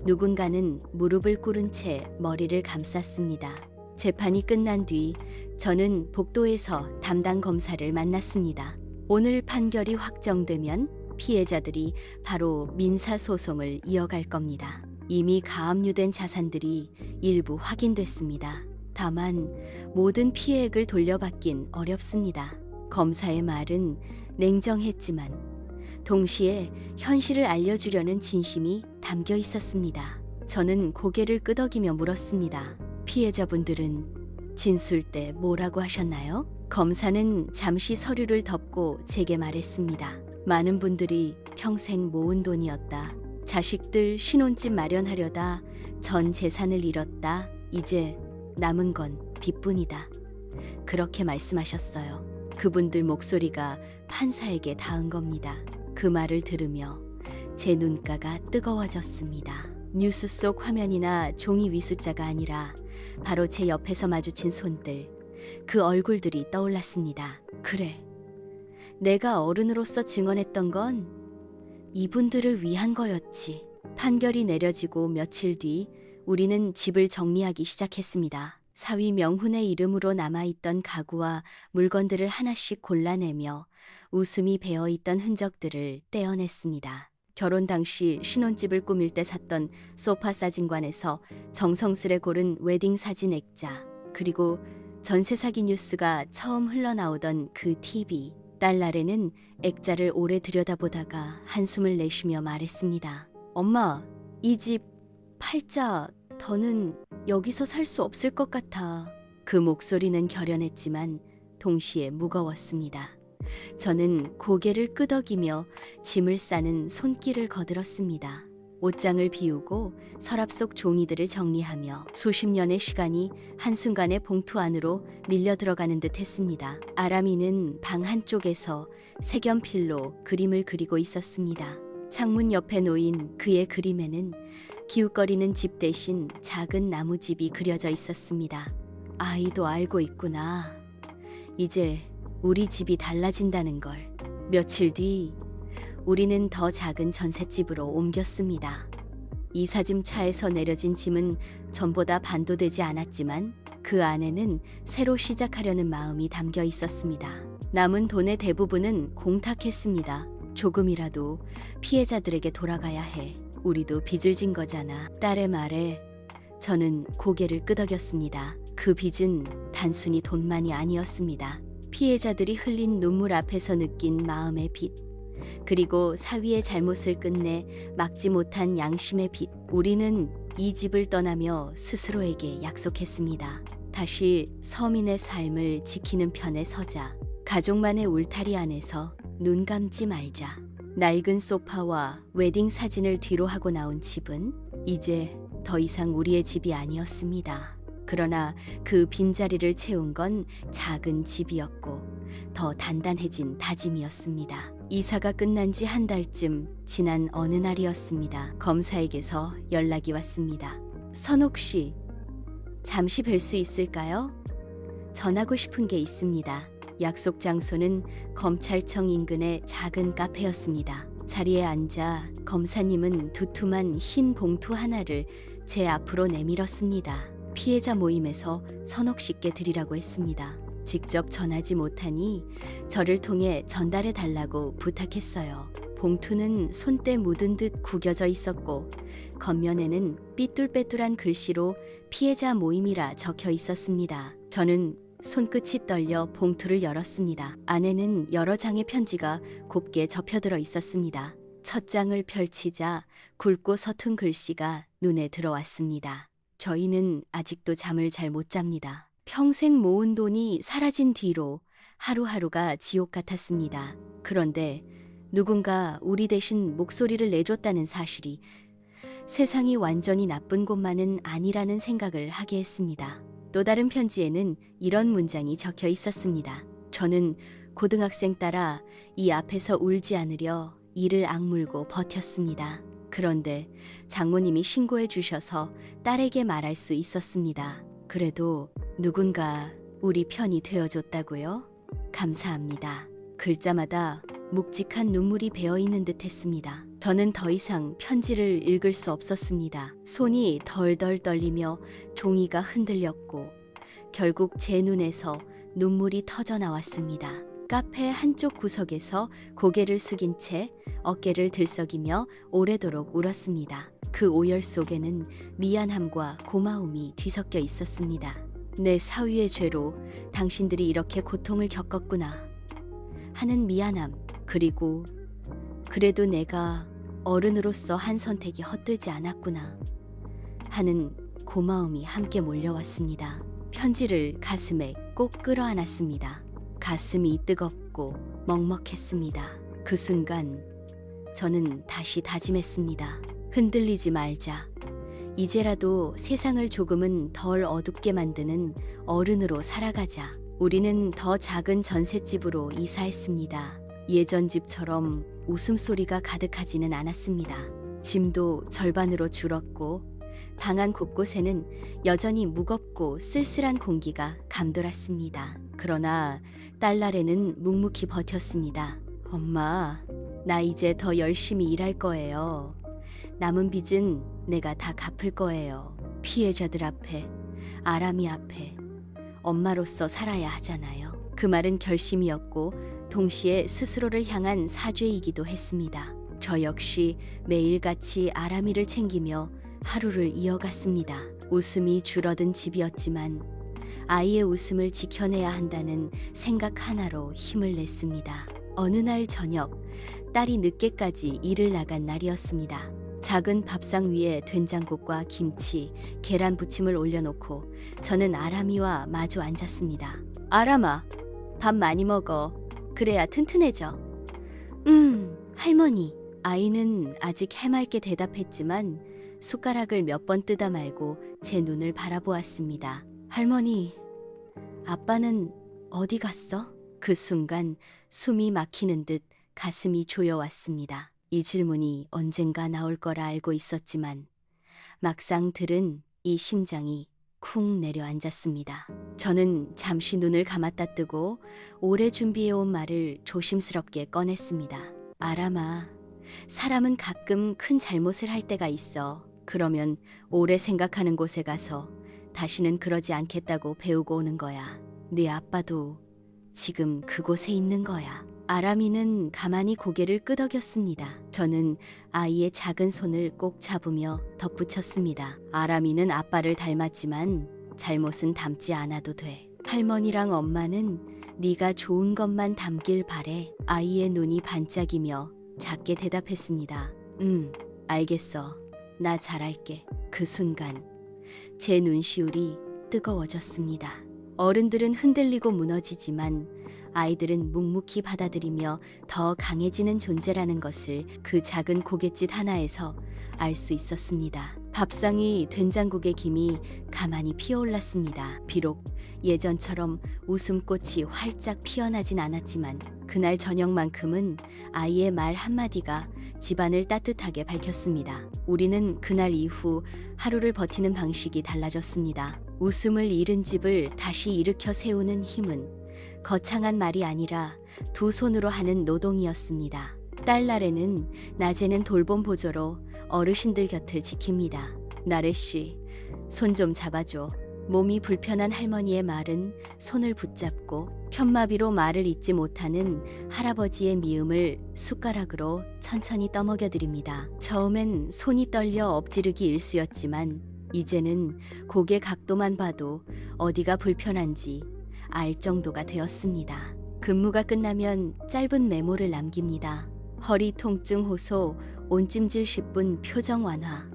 누군가는 무릎을 꿇은 채 머리를 감쌌습니다. 재판이 끝난 뒤 저는 복도에서 담당 검사를 만났습니다. 오늘 판결이 확정되면 피해자들이 바로 민사소송을 이어갈 겁니다. 이미 가압류된 자산들이 일부 확인됐습니다. 다만 모든 피해액을 돌려받긴 어렵습니다. 검사의 말은 냉정했지만 동시에 현실을 알려주려는 진심이 담겨 있었습니다. 저는 고개를 끄덕이며 물었습니다. 피해자분들은 진술 때 뭐라고 하셨나요? 검사는 잠시 서류를 덮고 제게 말했습니다. 많은 분들이 평생 모은 돈이었다. 자식들 신혼집 마련하려다 전 재산을 잃었다. 이제 남은 건 빚뿐이다. 그렇게 말씀하셨어요. 그분들 목소리가 판사에게 닿은 겁니다. 그 말을 들으며 제 눈가가 뜨거워졌습니다. 뉴스 속 화면이나 종이 위 숫자가 아니라 바로 제 옆에서 마주친 손들, 그 얼굴들이 떠올랐습니다. 그래, 내가 어른으로서 증언했던 건 이분들을 위한 거였지. 판결이 내려지고 며칠 뒤 우리는 집을 정리하기 시작했습니다. 사위 명훈의 이름으로 남아있던 가구와 물건들을 하나씩 골라내며 웃음이 배어있던 흔적들을 떼어냈습니다. 결혼 당시 신혼집을 꾸밀 때 샀던 소파 사진관에서 정성스레 고른 웨딩 사진 액자, 그리고 전세 사기 뉴스가 처음 흘러나오던 그 TV. 딸날에는 액자를 오래 들여다보다가 한숨을 내쉬며 말했습니다. 엄마, 이 집 팔자 더는 여기서 살 수 없을 것 같아. 그 목소리는 결연했지만 동시에 무거웠습니다. 저는 고개를 끄덕이며 짐을 싸는 손길을 거들었습니다. 옷장을 비우고 서랍 속 종이들을 정리하며 수십 년의 시간이 한순간에 봉투 안으로 밀려 들어가는 듯 했습니다. 아람이는 방 한쪽에서 색연필로 그림을 그리고 있었습니다. 창문 옆에 놓인 그의 그림에는 기웃거리는 집 대신 작은 나무집이 그려져 있었습니다. 아이도 알고 있구나. 이제 우리 집이 달라진다는 걸. 며칠 뒤 우리는 더 작은 전셋집으로 옮겼습니다. 이삿짐 차에서 내려진 짐은 전보다 반도 되지 않았지만 그 안에는 새로 시작하려는 마음이 담겨 있었습니다. 남은 돈의 대부분은 공탁했습니다. 조금이라도 피해자들에게 돌아가야 해. 우리도 빚을 진 거잖아. 딸의 말에 저는 고개를 끄덕였습니다. 그 빚은 단순히 돈만이 아니었습니다. 피해자들이 흘린 눈물 앞에서 느낀 마음의 빚, 그리고 사위의 잘못을 끝내 막지 못한 양심의 빚. 우리는 이 집을 떠나며 스스로에게 약속했습니다. 다시 서민의 삶을 지키는 편에 서자. 가족만의 울타리 안에서 눈 감지 말자. 낡은 소파와 웨딩 사진을 뒤로 하고 나온 집은 이제 더 이상 우리의 집이 아니었습니다. 그러나 그 빈자리를 채운 건 작은 집이었고 더 단단해진 다짐이었습니다. 이사가 끝난 지 한 달쯤 지난 어느 날이었습니다. 검사에게서 연락이 왔습니다. 선옥 씨, 잠시 뵐 수 있을까요? 전하고 싶은 게 있습니다. 약속 장소는 검찰청 인근의 작은 카페였습니다. 자리에 앉아 검사님은 두툼한 흰 봉투 하나를 제 앞으로 내밀었습니다. 피해자 모임에서 선옥 씨께 드리라고 했습니다. 직접 전하지 못하니 저를 통해 전달해 달라고 부탁했어요. 봉투는 손때 묻은 듯 구겨져 있었고 겉면에는 삐뚤빼뚤한 글씨로 피해자 모임이라 적혀 있었습니다. 저는 손끝이 떨려 봉투를 열었습니다. 안에는 여러 장의 편지가 곱게 접혀들어 있었습니다. 첫 장을 펼치자 굵고 서툰 글씨가 눈에 들어왔습니다. 저희는 아직도 잠을 잘 못 잡니다. 평생 모은 돈이 사라진 뒤로 하루하루가 지옥 같았습니다. 그런데 누군가 우리 대신 목소리를 내줬다는 사실이 세상이 완전히 나쁜 곳만은 아니라는 생각을 하게 했습니다. 또 다른 편지에는 이런 문장이 적혀 있었습니다. 저는 고등학생 따라 이 앞에서 울지 않으려 이를 악물고 버텼습니다. 그런데 장모님이 신고해 주셔서 딸에게 말할 수 있었습니다. 그래도 누군가 우리 편이 되어줬다고요? 감사합니다. 글자마다 묵직한 눈물이 배어있는 듯 했습니다. 저는 더 이상 편지를 읽을 수 없었습니다. 손이 덜덜 떨리며 종이가 흔들렸고 결국 제 눈에서 눈물이 터져 나왔습니다. 카페 한쪽 구석에서 고개를 숙인 채 어깨를 들썩이며 오래도록 울었습니다. 그 오열 속에는 미안함과 고마움이 뒤섞여 있었습니다. 내 사위의 죄로 당신들이 이렇게 고통을 겪었구나 하는 미안함, 그리고 그래도 내가 어른으로서 한 선택이 헛되지 않았구나 하는 고마움이 함께 몰려왔습니다. 편지를 가슴에 꼭 끌어안았습니다. 가슴이 뜨겁고 먹먹했습니다. 그 순간 저는 다시 다짐했습니다. 흔들리지 말자. 이제라도 세상을 조금은 덜 어둡게 만드는 어른으로 살아가자. 우리는 더 작은 전셋집으로 이사했습니다. 예전 집처럼 웃음소리가 가득하지는 않았습니다. 짐도 절반으로 줄었고 방 안 곳곳에는 여전히 무겁고 쓸쓸한 공기가 감돌았습니다. 그러나 딸날에는 묵묵히 버텼습니다. 엄마, 나 이제 더 열심히 일할 거예요. 남은 빚은 내가 다 갚을 거예요. 피해자들 앞에, 아람이 앞에 엄마로서 살아야 하잖아요. 그 말은 결심이었고 동시에 스스로를 향한 사죄이기도 했습니다. 저 역시 매일같이 아람이를 챙기며 하루를 이어갔습니다. 웃음이 줄어든 집이었지만 아이의 웃음을 지켜내야 한다는 생각 하나로 힘을 냈습니다. 어느 날 저녁, 딸이 늦게까지 일을 나간 날이었습니다. 작은 밥상 위에 된장국과 김치, 계란 부침을 올려놓고 저는 아람이와 마주 앉았습니다. 아람아, 밥 많이 먹어. 그래야 튼튼해져. 할머니. 아이는 아직 해맑게 대답했지만 숟가락을 몇 번 뜯어 말고 제 눈을 바라보았습니다. 할머니, 아빠는 어디 갔어? 그 순간 숨이 막히는 듯 가슴이 조여왔습니다. 이 질문이 언젠가 나올 거라 알고 있었지만 막상 들은 이 심장이 쿵 내려앉았습니다. 저는 잠시 눈을 감았다 뜨고 오래 준비해온 말을 조심스럽게 꺼냈습니다. 아람아, 사람은 가끔 큰 잘못을 할 때가 있어. 그러면 오래 생각하는 곳에 가서 다시는 그러지 않겠다고 배우고 오는 거야. 네 아빠도 지금 그곳에 있는 거야. 아람이는 가만히 고개를 끄덕였습니다. 저는 아이의 작은 손을 꼭 잡으며 덧붙였습니다. 아람이는 아빠를 닮았지만 잘못은 닮지 않아도 돼. 할머니랑 엄마는 네가 좋은 것만 담길 바래. 아이의 눈이 반짝이며 작게 대답했습니다. 알겠어. 나 잘할게. 그 순간 제 눈시울이 뜨거워졌습니다. 어른들은 흔들리고 무너지지만 아이들은 묵묵히 받아들이며 더 강해지는 존재라는 것을 그 작은 고갯짓 하나에서 알 수 있었습니다. 밥상이 된장국의 김이 가만히 피어올랐습니다. 비록 예전처럼 웃음꽃이 활짝 피어나진 않았지만 그날 저녁만큼은 아이의 말 한마디가 집안을 따뜻하게 밝혔습니다. 우리는 그날 이후 하루를 버티는 방식이 달라졌습니다. 웃음을 잃은 집을 다시 일으켜 세우는 힘은 거창한 말이 아니라 두 손으로 하는 노동이었습니다. 딸나래는 낮에는 돌봄 보조로 어르신들 곁을 지킵니다. 나래씨, 손 좀 잡아줘. 몸이 불편한 할머니의 말은 손을 붙잡고 편마비로 말을 잇지 못하는 할아버지의 미움을 숟가락으로 천천히 떠먹여드립니다. 처음엔 손이 떨려 엎지르기 일쑤였지만 이제는 고개 각도만 봐도 어디가 불편한지 알 정도가 되었습니다. 근무가 끝나면 짧은 메모를 남깁니다. 허리 통증 호소, 온찜질 10분 표정 완화.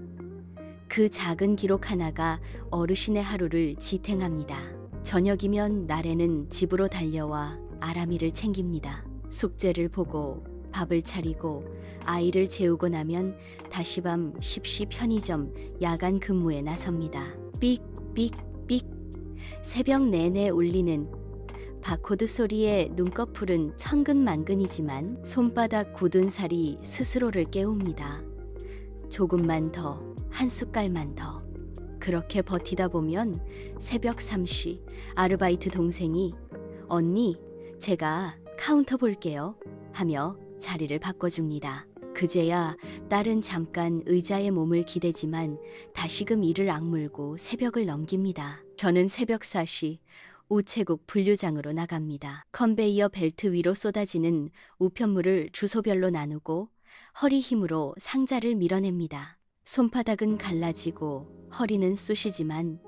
그 작은 기록 하나가 어르신의 하루를 지탱합니다. 저녁이면 나래는 집으로 달려와 아람이를 챙깁니다. 숙제를 보고 밥을 차리고 아이를 재우고 나면 다시 밤 십시 편의점 야간 근무에 나섭니다. 삑삑삑 새벽 내내 울리는 바코드 소리에 눈꺼풀은 천근만근이지만 손바닥 굳은 살이 스스로를 깨웁니다. 조금만 더, 한 숟갈만 더. 그렇게 버티다 보면 새벽 3시 아르바이트 동생이 언니, 제가 카운터 볼게요 하며 자리를 바꿔줍니다. 그제야 딸은 잠깐 의자에 몸을 기대지만 다시금 이를 악물고 새벽을 넘깁니다. 저는 새벽 4시 우체국 분류장으로 나갑니다. 컨베이어 벨트 위로 쏟아지는 우편물을 주소별로 나누고 허리 힘으로 상자를 밀어냅니다. 손바닥은 갈라지고 허리는 쑤시지만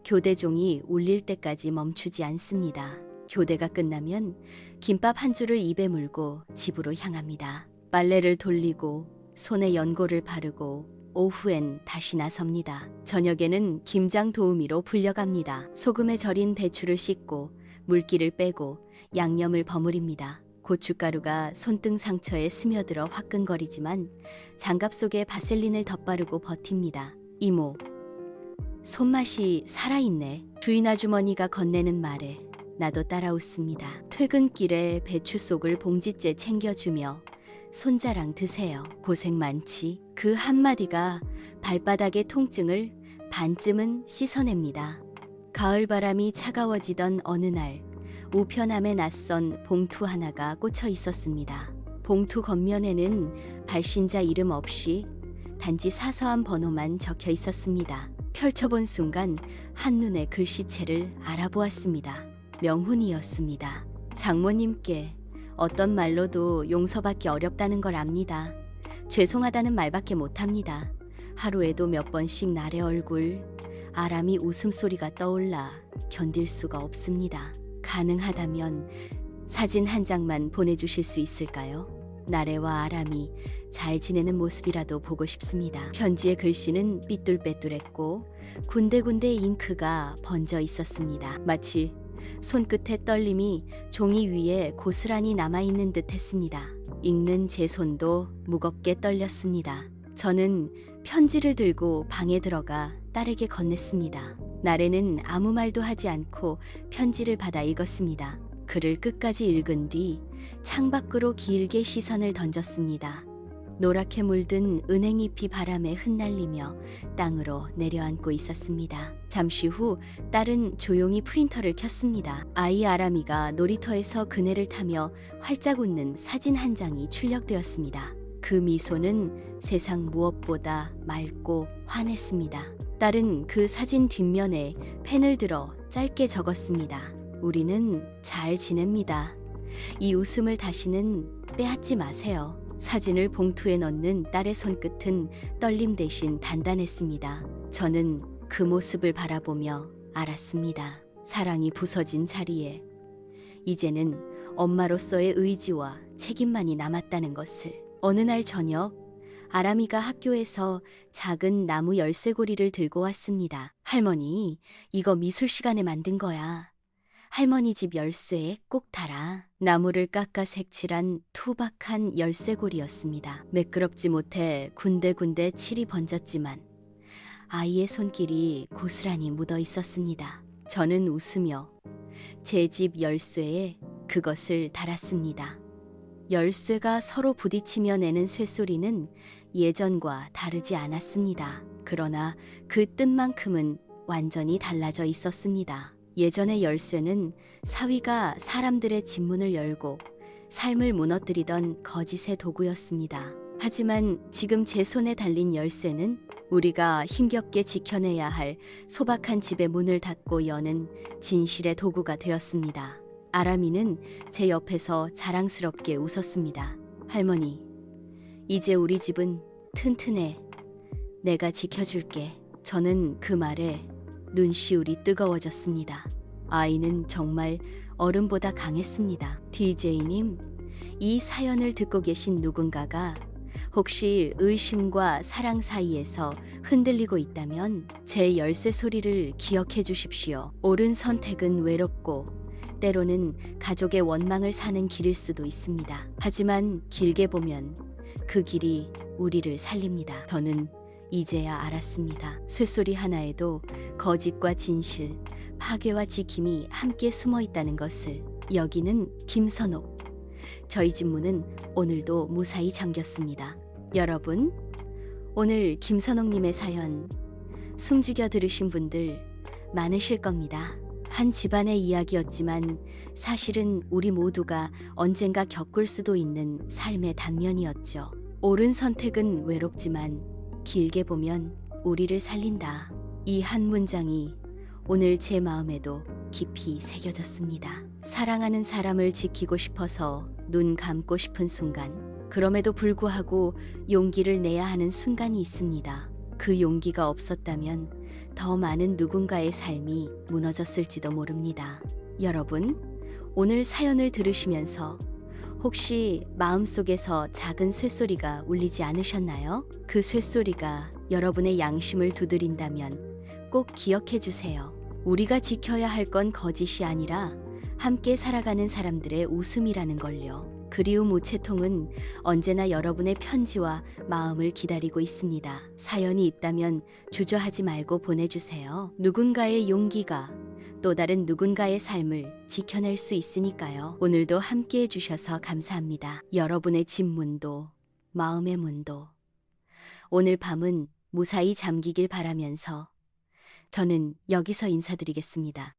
교대종이 울릴 때까지 멈추지 않습니다. 교대가 끝나면 김밥 한 줄을 입에 물고 집으로 향합니다. 빨래를 돌리고 손에 연고를 바르고 오후엔 다시 나섭니다. 저녁에는 김장 도우미로 불려갑니다. 소금에 절인 배추를 씻고 물기를 빼고 양념을 버무립니다. 고춧가루가 손등 상처에 스며들어 화끈거리지만 장갑 속에 바셀린을 덧바르고 버팁니다. 이모, 손맛이 살아있네. 주인 아주머니가 건네는 말에 나도 따라 웃습니다. 퇴근길에 배추 속을 봉지째 챙겨주며 손자랑 드세요. 고생 많지. 그 한마디가 발바닥의 통증을 반쯤은 씻어냅니다. 가을바람이 차가워지던 어느 날 우편함에 낯선 봉투 하나가 꽂혀 있었습니다. 봉투 겉면에는 발신자 이름 없이 단지 사서한 번호만 적혀 있었습니다. 펼쳐본 순간 한눈에 글씨체를 알아보았습니다. 명훈이었습니다. 장모님께 어떤 말로도 용서받기 어렵다는 걸 압니다. 죄송하다는 말밖에 못합니다. 하루에도 몇 번씩 나래 얼굴, 아람이 웃음소리가 떠올라 견딜 수가 없습니다. 가능하다면 사진 한 장만 보내주실 수 있을까요? 나래와 아람이 잘 지내는 모습이라도 보고 싶습니다. 편지의 글씨는 삐뚤빼뚤했고 군데군데 잉크가 번져 있었습니다. 마치 손끝의 떨림이 종이 위에 고스란히 남아있는 듯 했습니다. 읽는 제 손도 무겁게 떨렸습니다. 저는 편지를 들고 방에 들어가 딸에게 건넸습니다. 나래는 아무 말도 하지 않고 편지를 받아 읽었습니다. 글을 끝까지 읽은 뒤 창밖으로 길게 시선을 던졌습니다. 노랗게 물든 은행잎이 바람에 흩날리며 땅으로 내려앉고 있었습니다. 잠시 후 딸은 조용히 프린터를 켰습니다. 아이 아람이가 놀이터에서 그네를 타며 활짝 웃는 사진 한 장이 출력되었습니다. 그 미소는 세상 무엇보다 맑고 환했습니다. 딸은 그 사진 뒷면에 펜을 들어 짧게 적었습니다. 우리는 잘 지냅니다. 이 웃음을 다시는 빼앗지 마세요. 사진을 봉투에 넣는 딸의 손끝은 떨림 대신 단단했습니다. 저는 그 모습을 바라보며 알았습니다. 사랑이 부서진 자리에 이제는 엄마로서의 의지와 책임만이 남았다는 것을. 어느 날 저녁 아람이가 학교에서 작은 나무 열쇠고리를 들고 왔습니다. 할머니, 이거 미술 시간에 만든 거야. 할머니 집 열쇠에 꼭 달아. 나무를 깎아 색칠한 투박한 열쇠고리였습니다. 매끄럽지 못해 군데군데 칠이 번졌지만 아이의 손길이 고스란히 묻어 있었습니다. 저는 웃으며 제 집 열쇠에 그것을 달았습니다. 열쇠가 서로 부딪히며 내는 쇠소리는 예전과 다르지 않았습니다. 그러나 그 뜻만큼은 완전히 달라져 있었습니다. 예전의 열쇠는 사위가 사람들의 집문을 열고 삶을 무너뜨리던 거짓의 도구였습니다. 하지만 지금 제 손에 달린 열쇠는 우리가 힘겹게 지켜내야 할 소박한 집의 문을 닫고 여는 진실의 도구가 되었습니다. 아람이는 제 옆에서 자랑스럽게 웃었습니다. 할머니, 이제 우리 집은 튼튼해. 내가 지켜줄게. 저는 그 말에 눈시울이 뜨거워졌습니다. 아이는 정말 어른보다 강했습니다. DJ님, 이 사연을 듣고 계신 누군가가 혹시 의심과 사랑 사이에서 흔들리고 있다면 제 열쇠 소리를 기억해 주십시오. 옳은 선택은 외롭고 때로는 가족의 원망을 사는 길일 수도 있습니다. 하지만 길게 보면 그 길이 우리를 살립니다. 저는 이제야 알았습니다. 쇠소리 하나에도 거짓과 진실, 파괴와 지킴이 함께 숨어 있다는 것을. 여기는 김선옥. 저희 집 문은 오늘도 무사히 잠겼습니다. 여러분, 오늘 김선옥님의 사연 숨죽여 들으신 분들 많으실 겁니다. 한 집안의 이야기였지만 사실은 우리 모두가 언젠가 겪을 수도 있는 삶의 단면이었죠. 옳은 선택은 외롭지만 길게 보면 우리를 살린다. 이 한 문장이 오늘 제 마음에도 깊이 새겨졌습니다. 사랑하는 사람을 지키고 싶어서 눈 감고 싶은 순간, 그럼에도 불구하고 용기를 내야 하는 순간이 있습니다. 그 용기가 없었다면 더 많은 누군가의 삶이 무너졌을지도 모릅니다. 여러분, 오늘 사연을 들으시면서 혹시 마음속에서 작은 쇠소리가 울리지 않으셨나요? 그 쇠소리가 여러분의 양심을 두드린다면 꼭 기억해 주세요. 우리가 지켜야 할 건 거짓이 아니라 함께 살아가는 사람들의 웃음이라는 걸요. 그리움 우체통은 언제나 여러분의 편지와 마음을 기다리고 있습니다. 사연이 있다면 주저하지 말고 보내주세요. 누군가의 용기가 또 다른 누군가의 삶을 지켜낼 수 있으니까요. 오늘도 함께 해주셔서 감사합니다. 여러분의 집 문도 마음의 문도 오늘 밤은 무사히 잠기길 바라면서 저는 여기서 인사드리겠습니다.